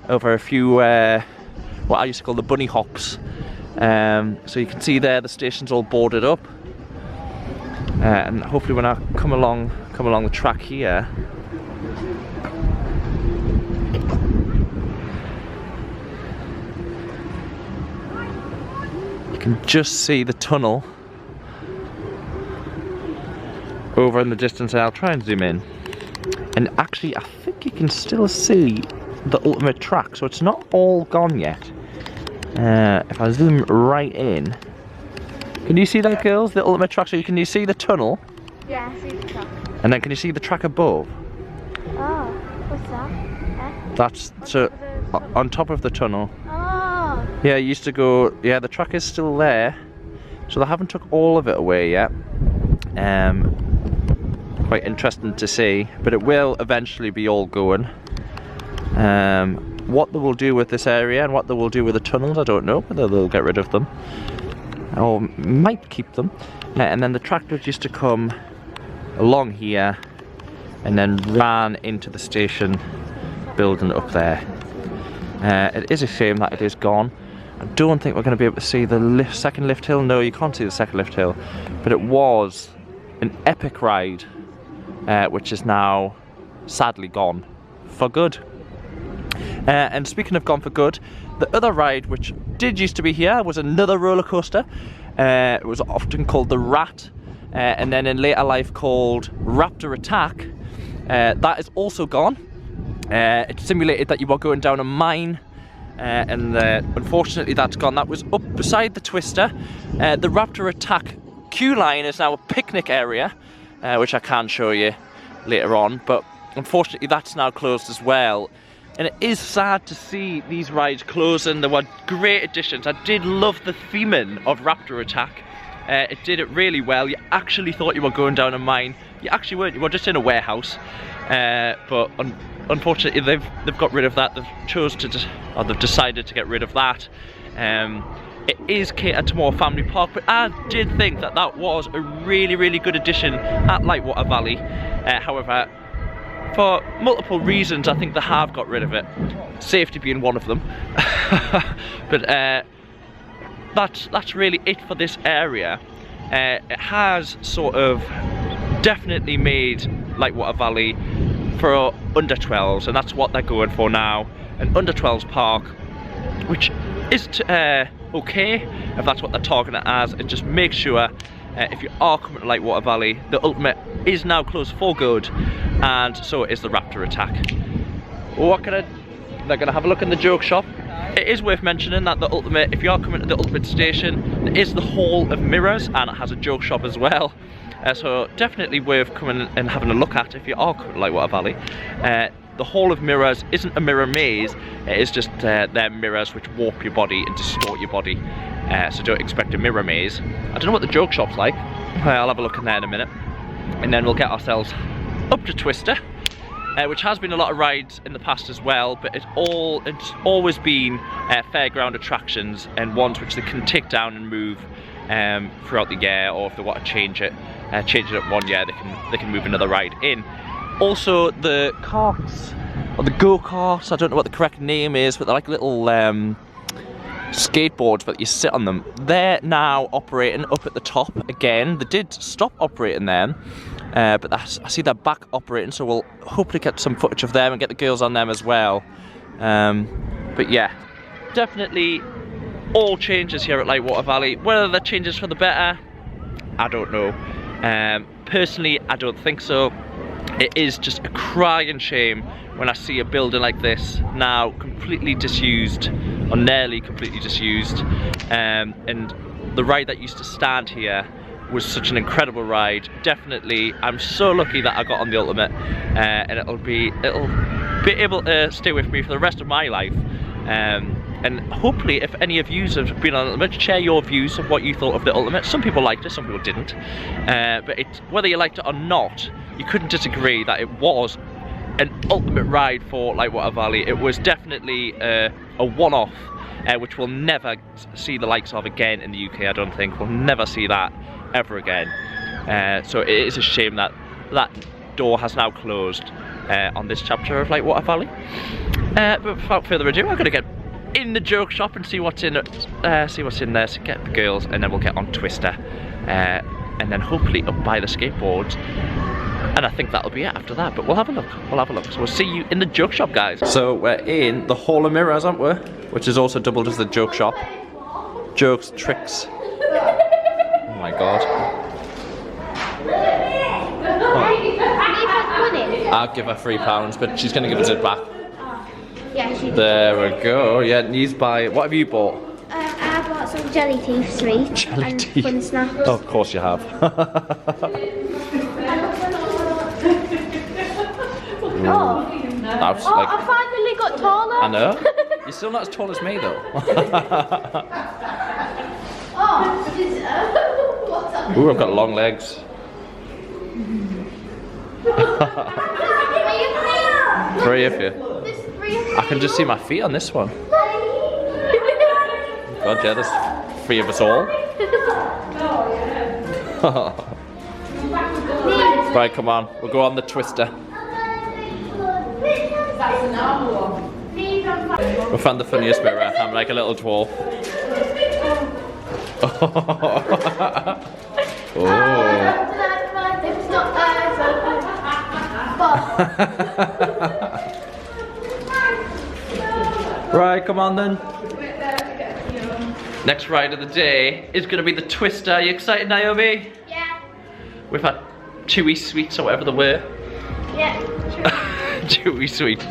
over a few what I used to call the bunny hops. So you can see there the station's all boarded up, and hopefully when I come along the track here, you can just see the tunnel over in the distance. I'll try and zoom in, and actually I think you can still see the Ultimate track, so it's not all gone yet. If I zoom right in, can you see that, girls? The Ultimate track. So can you see the tunnel? Yeah, I see the track. And then can you see the track above? Oh, what's that? That's so on top of the tunnel. Oh. Yeah, it used to go. Yeah, the track is still there, so they haven't took all of it away yet. Quite interesting to see, but it will eventually be all going. What they will do with this area and what they will do with the tunnels, I don't know. Whether they'll get rid of them or might keep them. And then the tractors used to come along here and then ran into the station building up there. It is a shame that it is gone. I don't think we're going to be able to see the second lift hill. No, you can't see the second lift hill, but it was an epic ride which is now sadly gone for good. And speaking of gone for good, the other ride which did used to be here was another roller coaster. It was often called the Rat, and then in later life called Raptor Attack. That is also gone. It simulated that you were going down a mine, and unfortunately that's gone. That was up beside the Twister. The Raptor Attack queue line is now a picnic area, which I can show you later on, but unfortunately that's now closed as well. And it is sad to see these rides closing. There were great additions. I did love the theming of Raptor Attack. It did it really well. You actually thought you were going down a mine. You actually weren't. You were just in a warehouse. But unfortunately, they've got rid of that. They've decided to get rid of that. It is catered to more family park, but I did think that that was a really, really good addition at Lightwater Valley. However, for multiple reasons, I think they have got rid of it. Safety being one of them. But that's really it for this area. It has sort of definitely made Lightwater Valley for under 12s, and that's what they're going for now. An under 12s park, which is okay if that's what they're targeting it as. And just make sure if you are coming to Lightwater Valley, the Ultimate is now closed for good, and so is the Raptor Attack. They're gonna have a look in the joke shop. It is worth mentioning that the Ultimate, if you are coming to the Ultimate station, there is the Hall of Mirrors, and it has a joke shop as well. So definitely worth coming and having a look at if you are coming to Lightwater Valley. The Hall of Mirrors isn't a mirror maze, it is just they're mirrors which warp your body and distort your body. So don't expect a mirror maze. I don't know what the joke shop's like. I'll have a look in there in a minute. And then we'll get ourselves up to Twister, which has been a lot of rides in the past as well, but it's always been fairground attractions, and ones which they can take down and move throughout the year, or if they want to change it up 1 year, they can move another ride in. Also, the carts, or the go-karts, I don't know what the correct name is, but they're like little skateboards, but you sit on them. They're now operating up at the top again. They did stop operating them, but I see they're back operating, so we'll hopefully get some footage of them and get the girls on them as well. But yeah, definitely all changes here at Lightwater Valley. Whether they're changes for the better, I don't know. Personally, I don't think so. It is just a crying shame when I see a building like this now completely disused, or nearly completely disused. And the ride that used to stand here was such an incredible ride. Definitely, I'm so lucky that I got on the Ultimate, and it'll be able to stay with me for the rest of my life. And hopefully, if any of you have been on Ultimate, share your views of what you thought of the Ultimate. Some people liked it, some people didn't. But whether you liked it or not, you couldn't disagree that it was an ultimate ride for Lightwater Valley. It was definitely a one-off, which we'll never see the likes of again in the UK, I don't think. We'll never see that ever again. So it is a shame that that door has now closed on this chapter of Lightwater Valley. But without further ado, I'm going to get in the joke shop and see what's in there, so get the girls, and then we'll get on Twister, and then hopefully up by the skateboards. And I think that'll be it after that, but we'll have a look. So we'll see you in the joke shop, guys. So we're in the Hall of Mirrors, aren't we? Which is also doubled as the joke shop. Jokes, tricks. Oh my god. Oh. I'll give her £3, but she's going to give us it back. Yeah, she did. There we go. Yeah, Nee's buy. What have you bought? I bought some jelly teeth sweets and fun snacks. Oh, of course you have. That's like, I finally got taller. I know. You're still not as tall as me though. Ooh, I've got long legs. Three of you. I can just see my feet on this one. God, yeah, there's 3 of us all. Right, come on, we'll go on the Twister. We found the funniest mirror. I'm like a little dwarf. Oh. Right, come on then. Next ride of the day is going to be the Twister. Are you excited, Naomi? Yeah. We've had chewy sweets or whatever they were. Yeah. Chewy sweets.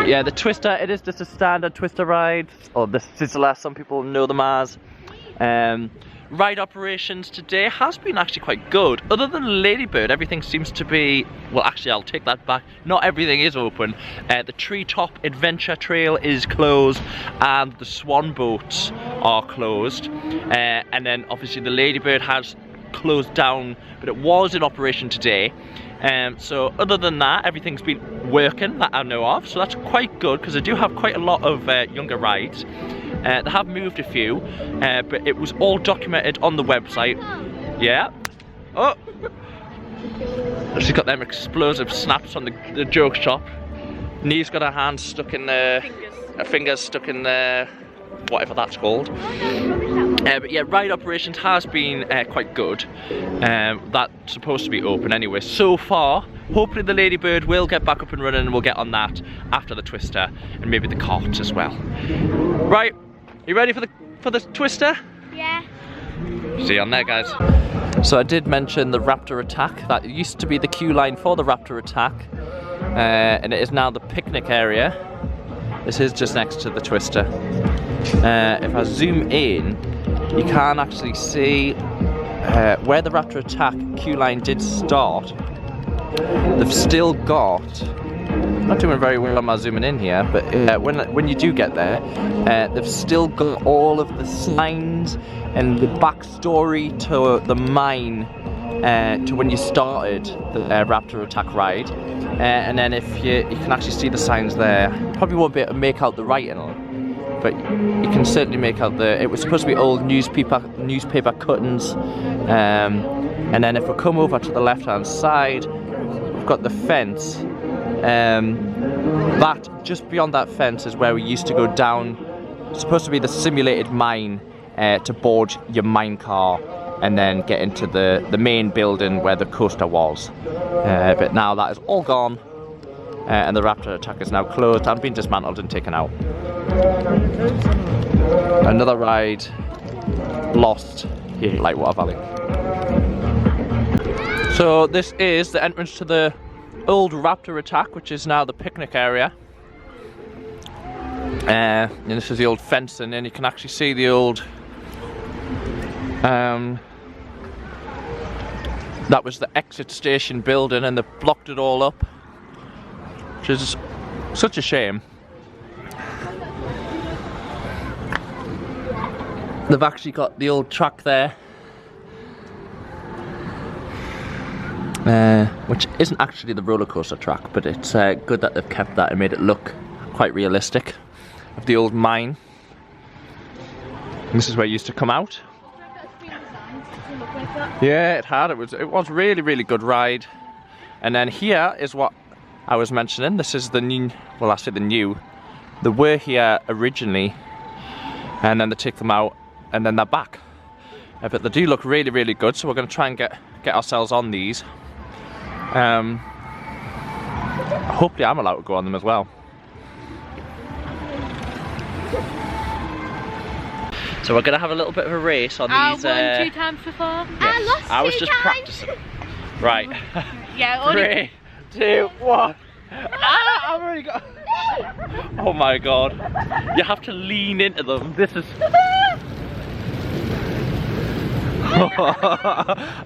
Yeah, the Twister, it is just a standard Twister ride, or the Sizzler, some people know them as. Ride operations today has been actually quite good. Other than Ladybird, everything seems to be, well actually I'll take that back, not everything is open. The Treetop Adventure Trail is closed and the Swan boats are closed. And then obviously the Ladybird has closed down, but it was in operation today. So other than that, everything's been working that I know of, so that's quite good because I do have quite a lot of younger rides. They have moved a few, but it was all documented on the website. Yeah. Oh! She's got them explosive snaps on the joke shop. Neve's got her hands stuck in the... Her fingers stuck in the... whatever that's called. But yeah, ride operations has been quite good. That's supposed to be open anyway. So far, hopefully the Ladybird will get back up and running and we'll get on that after the Twister and maybe the cart as well. Right, you ready for the Twister? Yeah. See you on there, guys. So I did mention the Raptor Attack. That used to be the queue line for the Raptor Attack. And it is now the picnic area. This is just next to the Twister. If I zoom in, you can actually see where the Raptor Attack queue line did start. They've still got, not doing very well on my zooming in here, but when you do get there, they've still got all of the signs and the backstory to the mine to when you started the Raptor Attack ride. And then if you can actually see the signs there, probably won't be able to make out the writing, but you can certainly make out it was supposed to be old newspaper cuttings. And then if we come over to the left hand side, we've got the fence. That just beyond that fence is where we used to go down. It's supposed to be the simulated mine to board your mine car and then get into the main building where the coaster was. But now that is all gone, and the Raptor Attack is now closed and been dismantled and taken out. Another ride lost here at Lightwater Valley. So this is the entrance to the old Raptor Attack, which is now the picnic area. And this is the old fencing, and you can actually see the old that was the exit station building, and they've blocked it all up, which is such a shame. They've actually got the old track there, which isn't actually the roller coaster track, but it's good that they've kept that and made it look quite realistic of the old mine. And this is where it used to come out. Yeah, it had. It was really good ride. And then here is what I was mentioning. This is the new, well, I say the new. They were here originally, and then they take them out, and then they're back. But they do look really good. So we're going to try and get ourselves on these. Hopefully, I'm allowed to go on them as well. So we're going to have a little bit of a race on these. I won 2 times before. Yes. I was just practicing. Right. Yeah, only 3, 2, 1. Ah, I've already got. Oh my god. You have to lean into them. This is.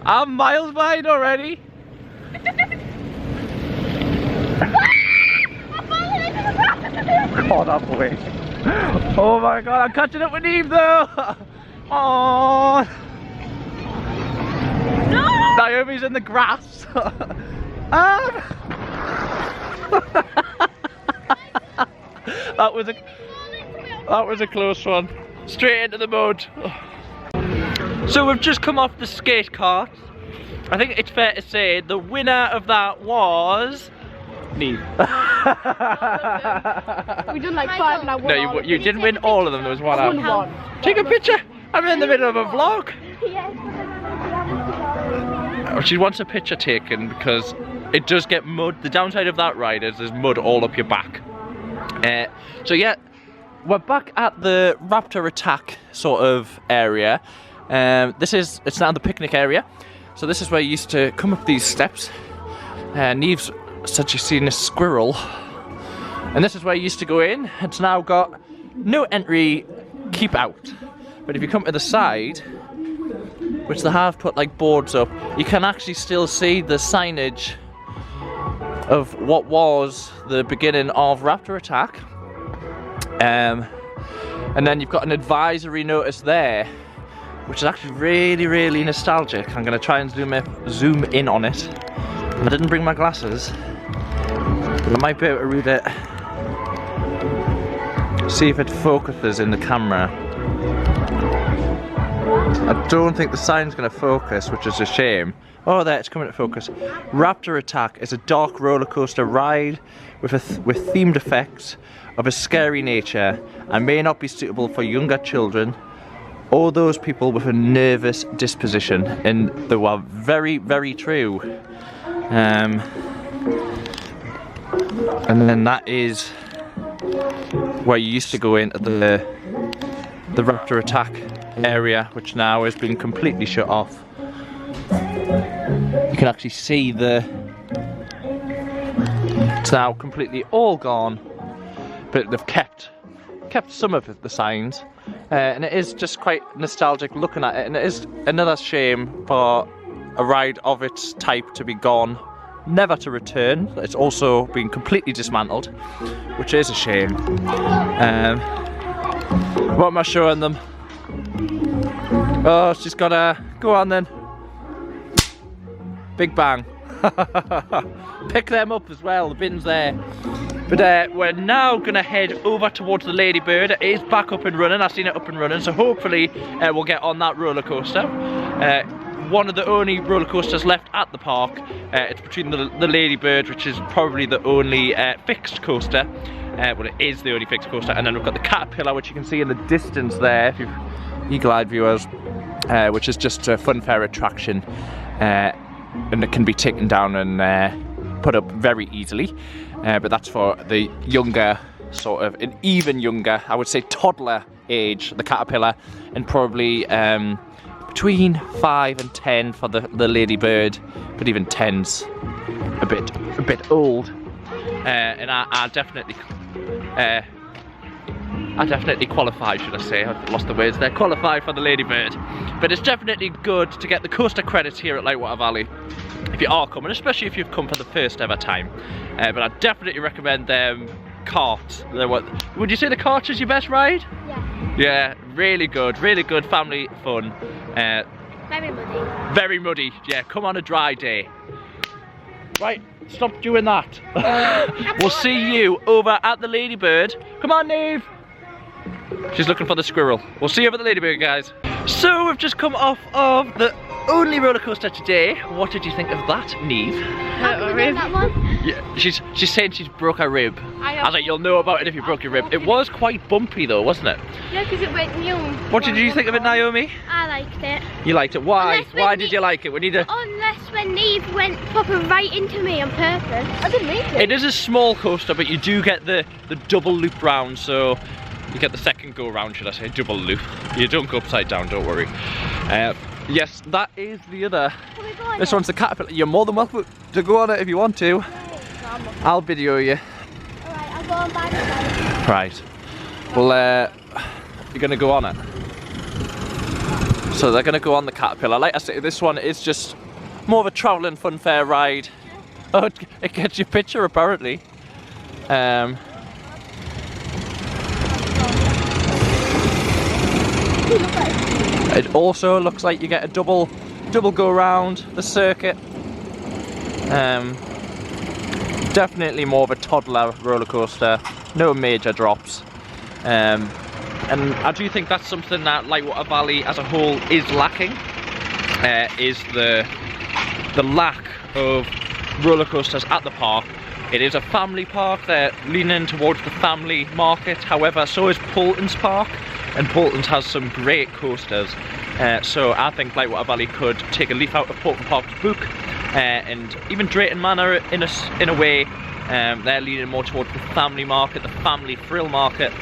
I'm miles behind already. God, I'm away. Oh my god, I'm catching up with Eve though! Oh! No! Naomi's in the grass! That was a close one. Straight into the mud. So we've just come off the skate kart. I think it's fair to say the winner of that was... Neve. We done like 5 and I won. No, you didn't win all of them. There was one out. Take a picture. I'm in the middle of a vlog. Oh, she wants a picture taken because it does get mud. The downside of that ride is there's mud all up your back. So yeah, we're back at the Raptor Attack sort of area. It's now the picnic area. So this is where you used to come up these steps. Neve's said she's seen a squirrel. And this is where you used to go in. It's now got no entry, keep out. But if you come to the side, which they have put like boards up, you can actually still see the signage of what was the beginning of Raptor Attack. And then you've got an advisory notice there, which is actually really, really nostalgic. I'm going to try and zoom in on it. I didn't bring my glasses, but I might be able to read it. See if it focuses in the camera. I don't think the sign's going to focus, which is a shame. Oh, there, it's coming to focus. Raptor Attack is a dark roller coaster ride with themed effects of a scary nature and may not be suitable for younger children or those people with a nervous disposition. And they were very, very true. And then that is where you used to go into the Raptor Attack area, which now has been completely shut off. You can actually see it's now completely all gone, but they've kept some of the signs, and it is just quite nostalgic looking at it, and it is another shame for a ride of its type to be gone, never to return. It's also been completely dismantled, which is a shame. What am I showing them? Oh, she's gotta go on then. Big bang. Pick them up as well, the bin's there. But we're now gonna head over towards the Ladybird. It is back up and running. I've seen it up and running, so hopefully we'll get on that roller coaster. One of the only roller coasters left at the park. It's between the Ladybird, which is probably the only fixed coaster. Well, it is the only fixed coaster, and then we've got the Caterpillar, which you can see in the distance there, if you've eagle-eyed viewers, which is just a fun fair attraction, and it can be taken down and put up very easily. But that's for the younger, sort of, an even younger, I would say toddler age, the Caterpillar, and probably between 5 and 10 for the Ladybird, but even 10's a bit old. And I definitely qualify, should I say. I've lost the words there. Qualify for the Ladybird. But it's definitely good to get the coaster credits here at Lightwater Valley if you are coming, especially if you've come for the first ever time. But I definitely recommend them carts. Would you say the cart is your best ride? Yeah. Yeah, really good family fun. Very muddy. Very muddy, yeah, come on a dry day. Right, stop doing that. We'll see you over at the Ladybird. Come on, Neve. She's looking for the squirrel. We'll see you over at the Ladybird, guys. So we've just come off of the only roller coaster today. What did you think of that, Neve? That one? Yeah, she's saying she's broke her rib. I was like, you'll know about it if you broke your rib. It was quite bumpy though, wasn't it? Yeah, because it went new. What did you think of it, Naomi? I liked it. You liked it? Why? Why did you like it? We need to... Unless when Neve went proper right into me on purpose. I didn't mean to. It is a small coaster, but you do get the double loop round, so you get the second go round, should I say, double loop. You don't go upside down, don't worry. Yes, that is the other. This one's the Caterpillar. You're more than welcome to go on it if you want to. I'll video you. Alright, I'll go on by the side. Right. Well, you're going to go on it. So they're going to go on the Caterpillar. Like I say, this one is just more of a travelling fun fair ride. Oh, it gets your picture apparently. It also looks like you get a double go round the circuit. Definitely more of a toddler roller coaster, no major drops. And I do think that's something that Lightwater Valley as a whole is lacking, is the lack of roller coasters at the park. It is a family park, they're leaning towards the family market, however so is Poulton's Park, and Poulton's has some great coasters. So I think Lightwater Valley could take a leaf out of Portland Park's book, and even Drayton Manor in a way. They're leaning more towards the family market, the family thrill market.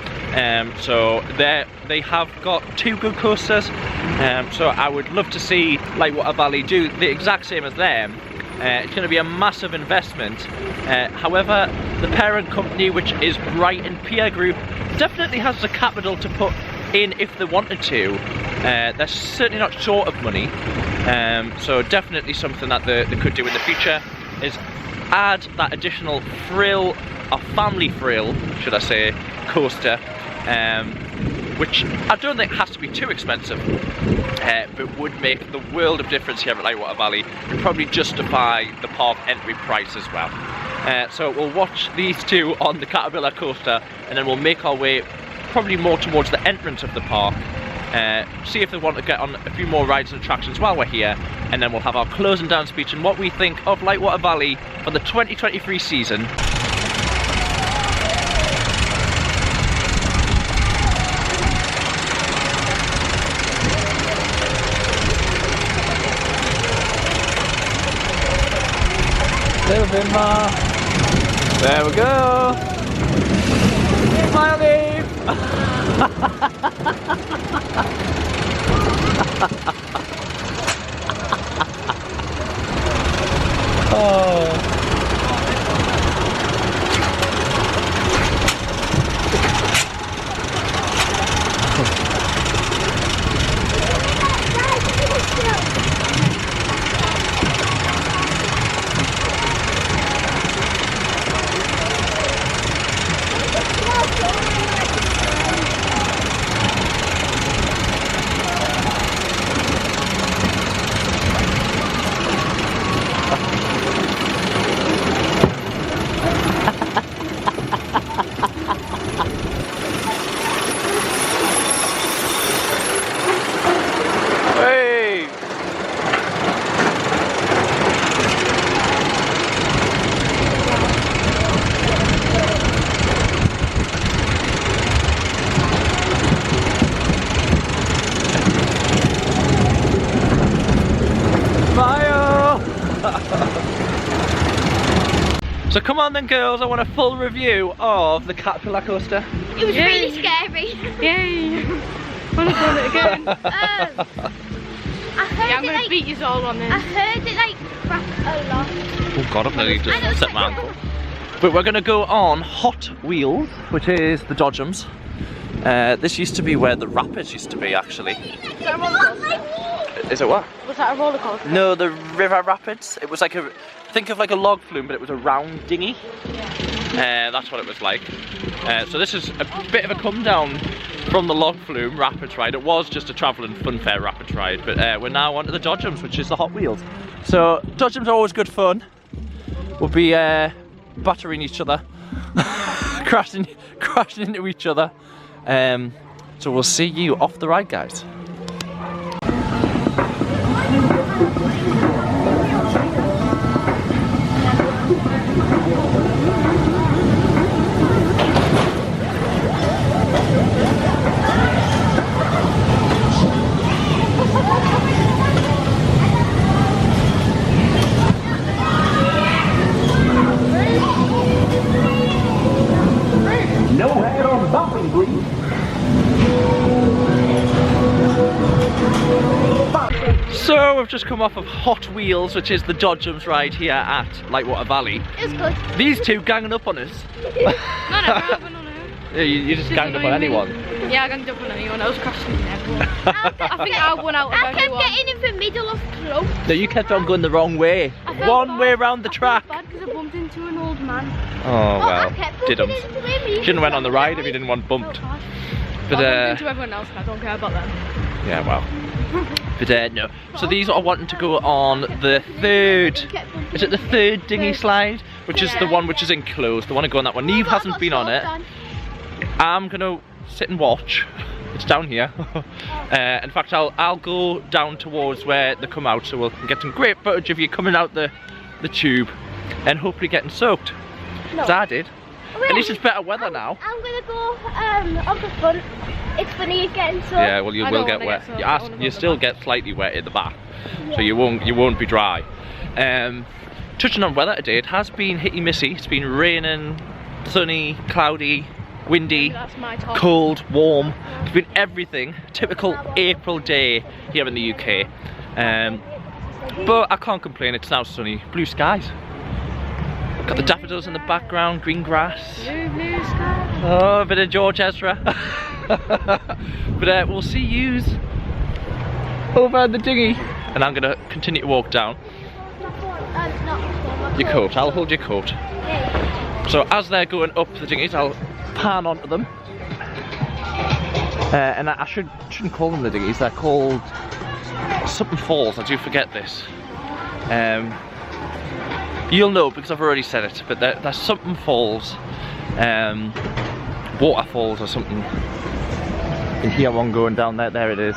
So they have got 2 good coasters. So I would love to see Lightwater Valley do the exact same as them. It's going to be a massive investment. However, the parent company, which is Brighton Pier Group, definitely has the capital to put in if they wanted to. They're certainly not short of money. So definitely something that they could do in the future is add that additional thrill, a family thrill, should I say, coaster, which I don't think has to be too expensive, but would make the world of difference here at Lightwater Valley, and probably justify the park entry price as well. So we'll watch these 2 on the Caterpillar coaster, and then we'll make our way probably more towards the entrance of the park, see if they want to get on a few more rides and attractions while we're here, and then we'll have our closing down speech and what we think of Lightwater Valley for the 2023 season. Little bit more. There we go. Smile, Dave. Oh. So come on then girls, I want a full review of the Caterpillar coaster. It was really scary. Yay! Want to do it again? I heard I'm going to beat you all on this. I heard it like crack a lot. Oh god, I've nearly just set my ankle. But we're going to go on Hot Wheels, which is the Dodgems. This used to be where the Rapids used to be, actually. Is that a roller coaster? Is it what? Was that a roller coaster? No, the River Rapids. It was like a, think of like a log flume, but it was a round dinghy. That's what it was like. So this is a bit of a come down from the log flume Rapids ride. It was just a travelling funfair Rapids ride, but we're now onto the Dodgems, which is the Hot Wheels. So Dodgems are always good fun. We'll be battering each other, crashing into each other. So we'll see you off the ride, guys. No hat on bumping, please. So we've just come off of Hot Wheels, which is the Dodgems ride here at Lightwater Valley. It was good. These two ganging up on us. Yeah, you just ganged up on anyone. Yeah, I ganged up on anyone. I was crashing into everyone. I think I won out of I kept everyone. getting in the middle of close. No, you kept on going the wrong way. One way around the track. Bad because I bumped into an old man. Oh well, I kept did bumping into him. He Shouldn't have went on the was ride if you didn't want bumped. But I bumped into everyone else and I don't care about them. yeah, well. But no. So these are wanting to go on the third. Is it the third dinghy slide? Which is the one which is enclosed. They want to go on that one. Neve hasn't been on it. I'm gonna sit and watch. It's down here. In fact, I'll go down towards where they come out, so we'll get some great footage of you coming out the tube and hopefully getting soaked. As I did. At least it's better weather now. I'm gonna go on the front. It's funny getting so. Yeah, well you will get wet. You still get slightly wet in the back, so you won't be dry. Touching on weather today, it has been hitty missy. It's been raining, sunny, cloudy, windy, cold, warm. It's been everything. Typical April day here in the UK. But I can't complain. It's now sunny, blue skies. Got the daffodils in the background, green grass. Blue sky. Oh, a bit of George Ezra. But we'll see yous over the dinghy, and I'm gonna continue to walk down. Your coat, I'll hold your coat. So as they're going up the dinghies, I'll pan onto them. And I shouldn't call them the dinghies, they're called something falls. I do forget this. You'll know because I've already said it, but they're something falls. Waterfalls or something. You hear one going down there, there it is.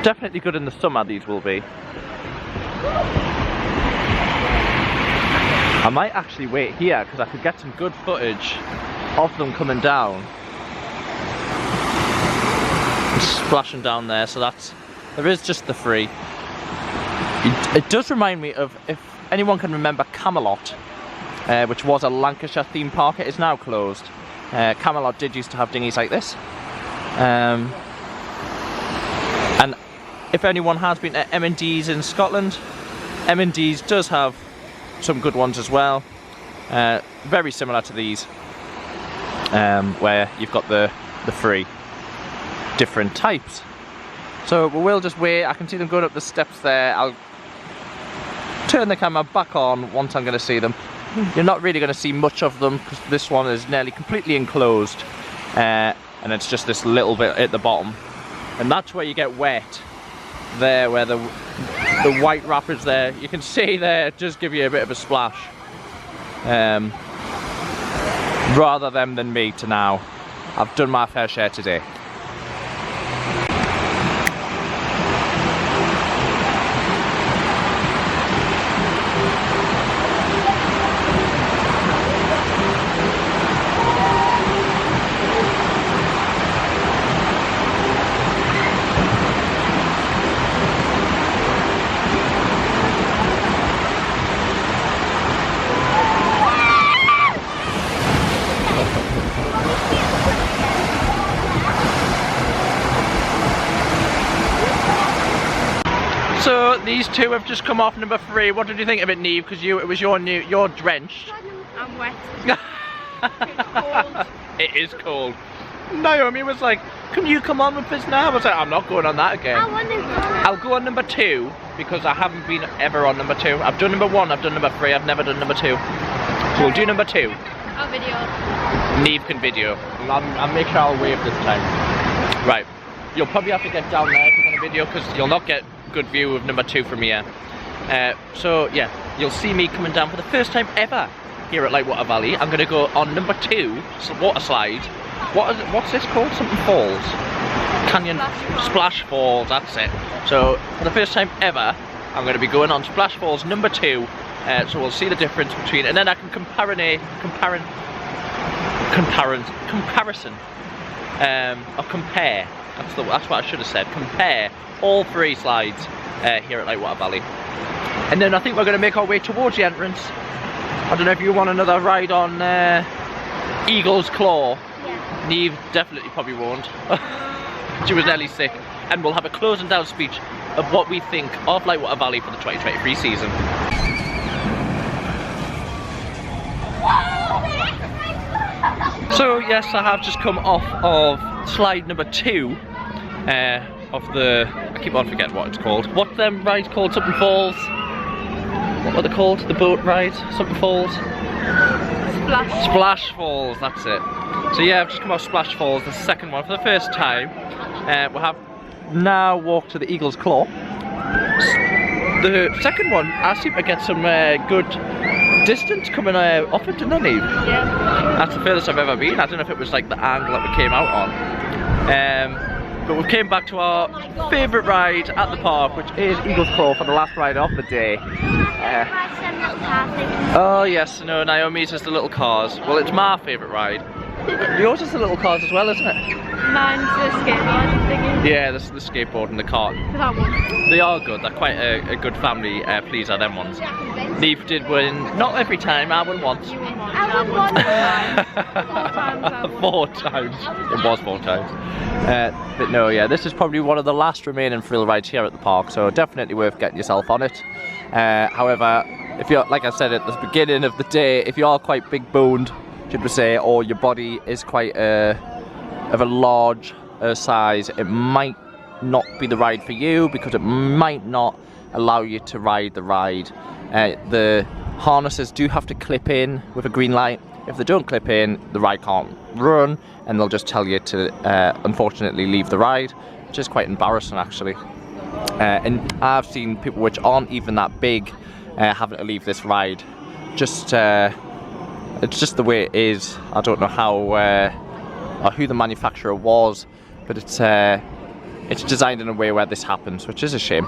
Definitely good in the summer, these will be. I might actually wait here because I could get some good footage of them coming down. Splashing down there, so there is just the free. It does remind me of, if anyone can remember Camelot, which was a Lancashire theme park. It is now closed. Camelot did used to have dinghies like this. And if anyone has been to M&D's in Scotland, M&D's does have some good ones as well. Very similar to these, where you've got the three different types. So we'll just wait. I can see them going up the steps there. I'll turn the camera back on once I'm going to see them. You're not really going to see much of them because this one is nearly completely enclosed, and it's just this little bit at the bottom, and that's where you get wet. There, where the white rapids there, you can see there, just give you a bit of a splash. Rather them than me to now. I've done my fair share today. So these two have just come off number 3. What did you think of it, Neve? Because you're drenched. I'm wet. It's cold. It is cold. Naomi was like, "Can you come on with us now?" I was like, "I'm not going on that again." I'll go on number 2 because I haven't been ever on number 2. I've done number 1, I've done number 3, I've never done number 2. So we'll do number 2. I'll video. Neve can video. I'll make sure I'll wave this time. Right. You'll probably have to get down there if you're going to video because you'll not get good view of number 2 from here. So yeah, you'll see me coming down for the first time ever here at Lightwater Valley. I'm going to go on number 2 water slide. What's this called? Something falls. Canyon Splash Falls. That's it. So for the first time ever, I'm going to be going on Splash Falls number 2. So we'll see the difference between, and then I can comparison or compare. That's what I should have said. Compare all 3 slides here at Lightwater Valley. And then I think we're going to make our way towards the entrance. I don't know if you want another ride on Eagle's Claw. Yeah. Neve definitely probably won't. She was nearly sick. And we'll have a closing down speech of what we think of Lightwater Valley for the 2023 season. So yes, I have just come off of slide number 2 of the, I keep on forgetting what it's called. What's them rides called? Something Falls? What were they called? The boat ride? Something Falls? Splash. Splash Falls, that's it. So yeah, I've just come off Splash Falls, the second one for the first time. We have now walked to the Eagle's Claw. The second one, I seem to get some good distance coming off it, didn't I, Neve? Yeah. That's the furthest I've ever been. I don't know if it was like the angle that we came out on. But we came back to our favourite ride at the park, which is Eagle's Claw for the last ride of the day. Oh yes, no, Naomi's is the little cars. Well, it's my favourite ride. Yours is the little cars as well, isn't it? Mine's the skateboard thingy. Yeah, this is the skateboard and the cart. That one. They are good, they're quite a good family pleaser, them ones. Neve did win, not every time, I won once. You won once. I won one time. 4 times I won. 4 times. It was 4 times. But no, yeah, this is probably one of the last remaining thrill rides here at the park, so definitely worth getting yourself on it. However, if you're, like I said at the beginning of the day, if you are quite big boned, should we say, or your body is quite of a large size, it might not be the ride for you because it might not allow you to ride the ride. The harnesses do have to clip in with a green light. If they don't clip in, the ride can't run, and they'll just tell you to unfortunately leave the ride, which is quite embarrassing actually. And I've seen people which aren't even that big having to leave this ride. It's just the way it is. I don't know how or who the manufacturer was, but it's designed in a way where this happens, which is a shame.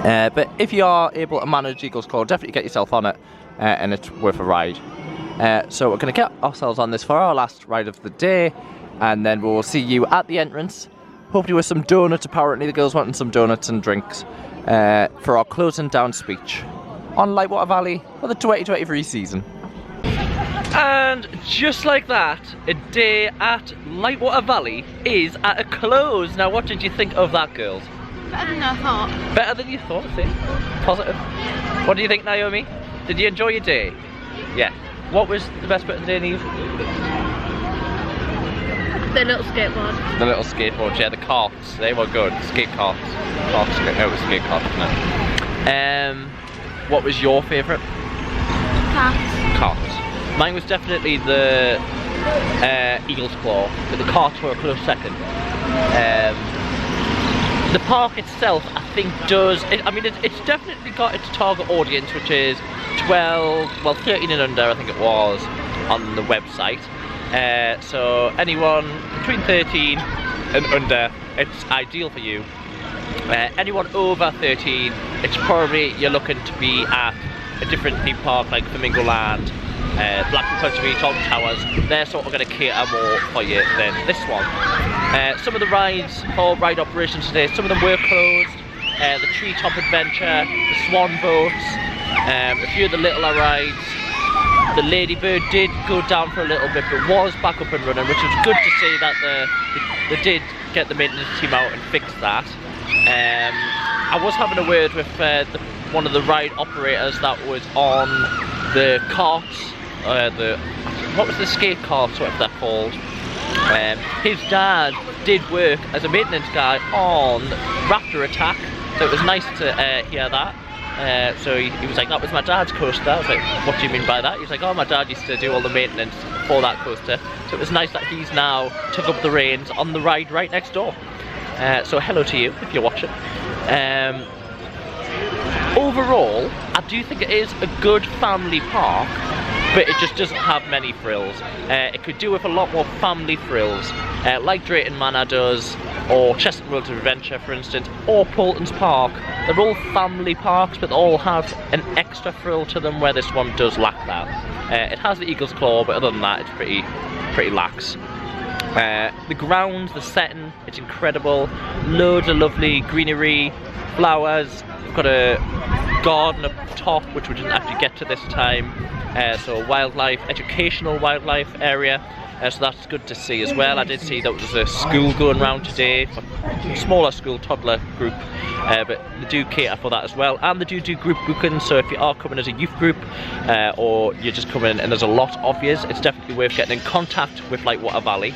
But if you are able to manage Eagle's Claw, definitely get yourself on it, and it's worth a ride. So we're going to get ourselves on this for our last ride of the day, and then we'll see you at the entrance, hopefully with some donuts. Apparently the girls wanting some donuts and drinks for our closing down speech on Lightwater Valley for the 2023 season. And just like that, a day at Lightwater Valley is at a close. Now what did you think of that, girls? Better than I thought. Better than you thought, see? Positive. What do you think, Naomi? Did you enjoy your day? Yeah. What was the best bit of the day, Neve? The little skateboard. The little skateboards, yeah, the carts. They were good. Skate carts. No, it was skate carts, wasn't it? What was your favourite? Cats. Carts. Mine was definitely the Eagle's Claw, but the carts were a close second. The park itself, I think, does. It's definitely got its target audience, which is 13 and under, I think it was, on the website. So anyone between 13 and under, it's ideal for you. Anyone over 13, it's probably you're looking to be at a different theme park like Flamingo Land, Blackpool Country, Talton Towers. They're sort of going to cater more for you than this one. Some of the rides for ride operations today, some of them were closed. The Treetop Adventure, the Swan Boats, a few of the littler rides. The Ladybird did go down for a little bit, but was back up and running, which was good to see that they did get the maintenance team out and fix that. I was having a word with one of the ride operators that was on the carts, what was the skate carts, whatever they're called. His dad did work as a maintenance guy on Raptor Attack, so it was nice to hear that. So he was like, that was my dad's coaster. I was like, what do you mean by that? He's like, oh, my dad used to do all the maintenance for that coaster. So it was nice that he's now took up the reins on the ride right next door. So hello to you if you're watching. Overall, I do think it is a good family park, but it just doesn't have many frills. It could do with a lot more family frills, like Drayton Manor does, or Chester World of Adventure, for instance, or Poulton's Park. They're all family parks, but they all have an extra frill to them, where this one does lack that. It has the Eagle's Claw, but other than that, it's pretty lax. The grounds, the setting, it's incredible. Loads of lovely greenery, flowers. We've got a garden up top, which we didn't actually get to this time. So wildlife, educational wildlife area. So that's good to see as well. I did see that there was a school going around today, a smaller school, toddler group, but they do cater for that as well. And they do group bookings, so if you are coming as a youth group, or you're just coming and there's a lot of yous, it's definitely worth getting in contact with Lightwater Valley.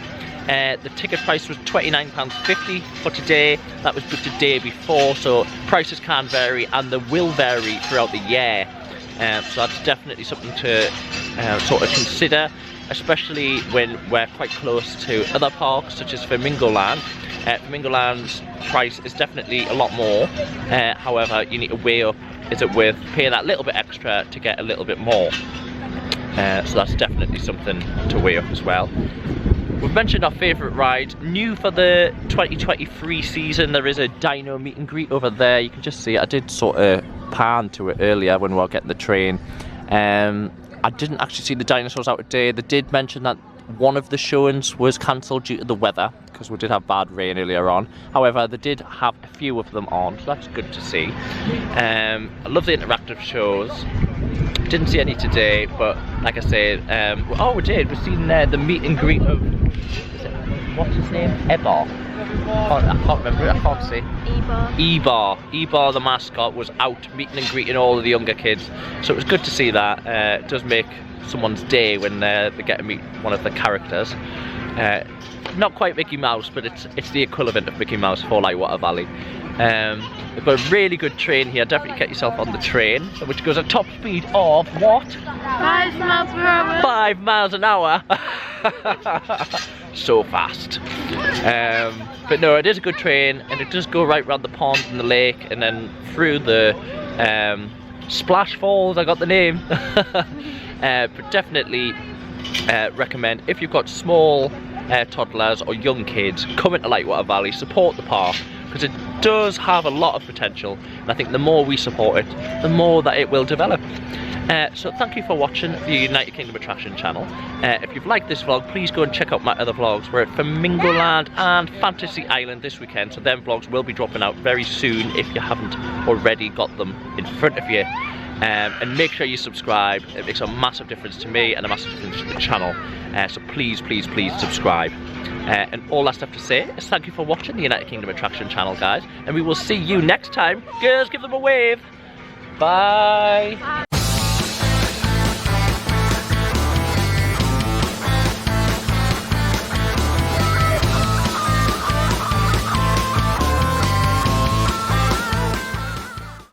The ticket price was £29.50 for today. That was booked a day before, so prices can vary and they will vary throughout the year. So that's definitely something to sort of consider, especially when we're quite close to other parks such as Flamingo Land. Flamingo Land's price is definitely a lot more. However, you need to weigh up, is it worth paying that little bit extra to get a little bit more? So that's definitely something to weigh up as well. we've mentioned our favourite ride. New for the 2023 season, there is a dino meet and greet over there. You can just see it. I did sort of pan to it earlier when we were getting the train. I didn't actually see the dinosaurs out today. They did mention that one of the showings was cancelled due to the weather, because we did have bad rain earlier on. However, they did have a few of them on, so that's good to see. I love the interactive shows. Didn't see any today, but like I said, oh, we did. We've seen the meet and greet of, what's his name? Ebar. I can't remember it, I can't see. Ebar, the mascot, was out meeting and greeting all of the younger kids. So it was good to see that. It does make someone's day when they get to meet one of the characters. Not quite Mickey Mouse, but it's the equivalent of Mickey Mouse for Lightwater Valley. We've got a really good train here. Definitely get yourself on the train, which goes at top speed of what? 5 miles per hour. 5 miles an hour. So fast. But no, it is a good train, and it does go right around the pond and the lake, and then through the Splash Falls. I got the name. But definitely recommend, if you've got small toddlers or young kids, come into Lightwater Valley, support the park, because it does have a lot of potential, and I think the more we support it, the more that it will develop. So thank you for watching the United Kingdom Attraction channel. If you've liked this vlog, please go and check out my other vlogs. We're at Flamingo Land and Fantasy Island this weekend, so them vlogs will be dropping out very soon if you haven't already got them in front of you. And make sure you subscribe. It makes a massive difference to me and a massive difference to the channel. So please, please, please subscribe. And all that's left to say is thank you for watching the United Kingdom Attraction channel, guys. And we will see you next time. Girls, give them a wave. Bye.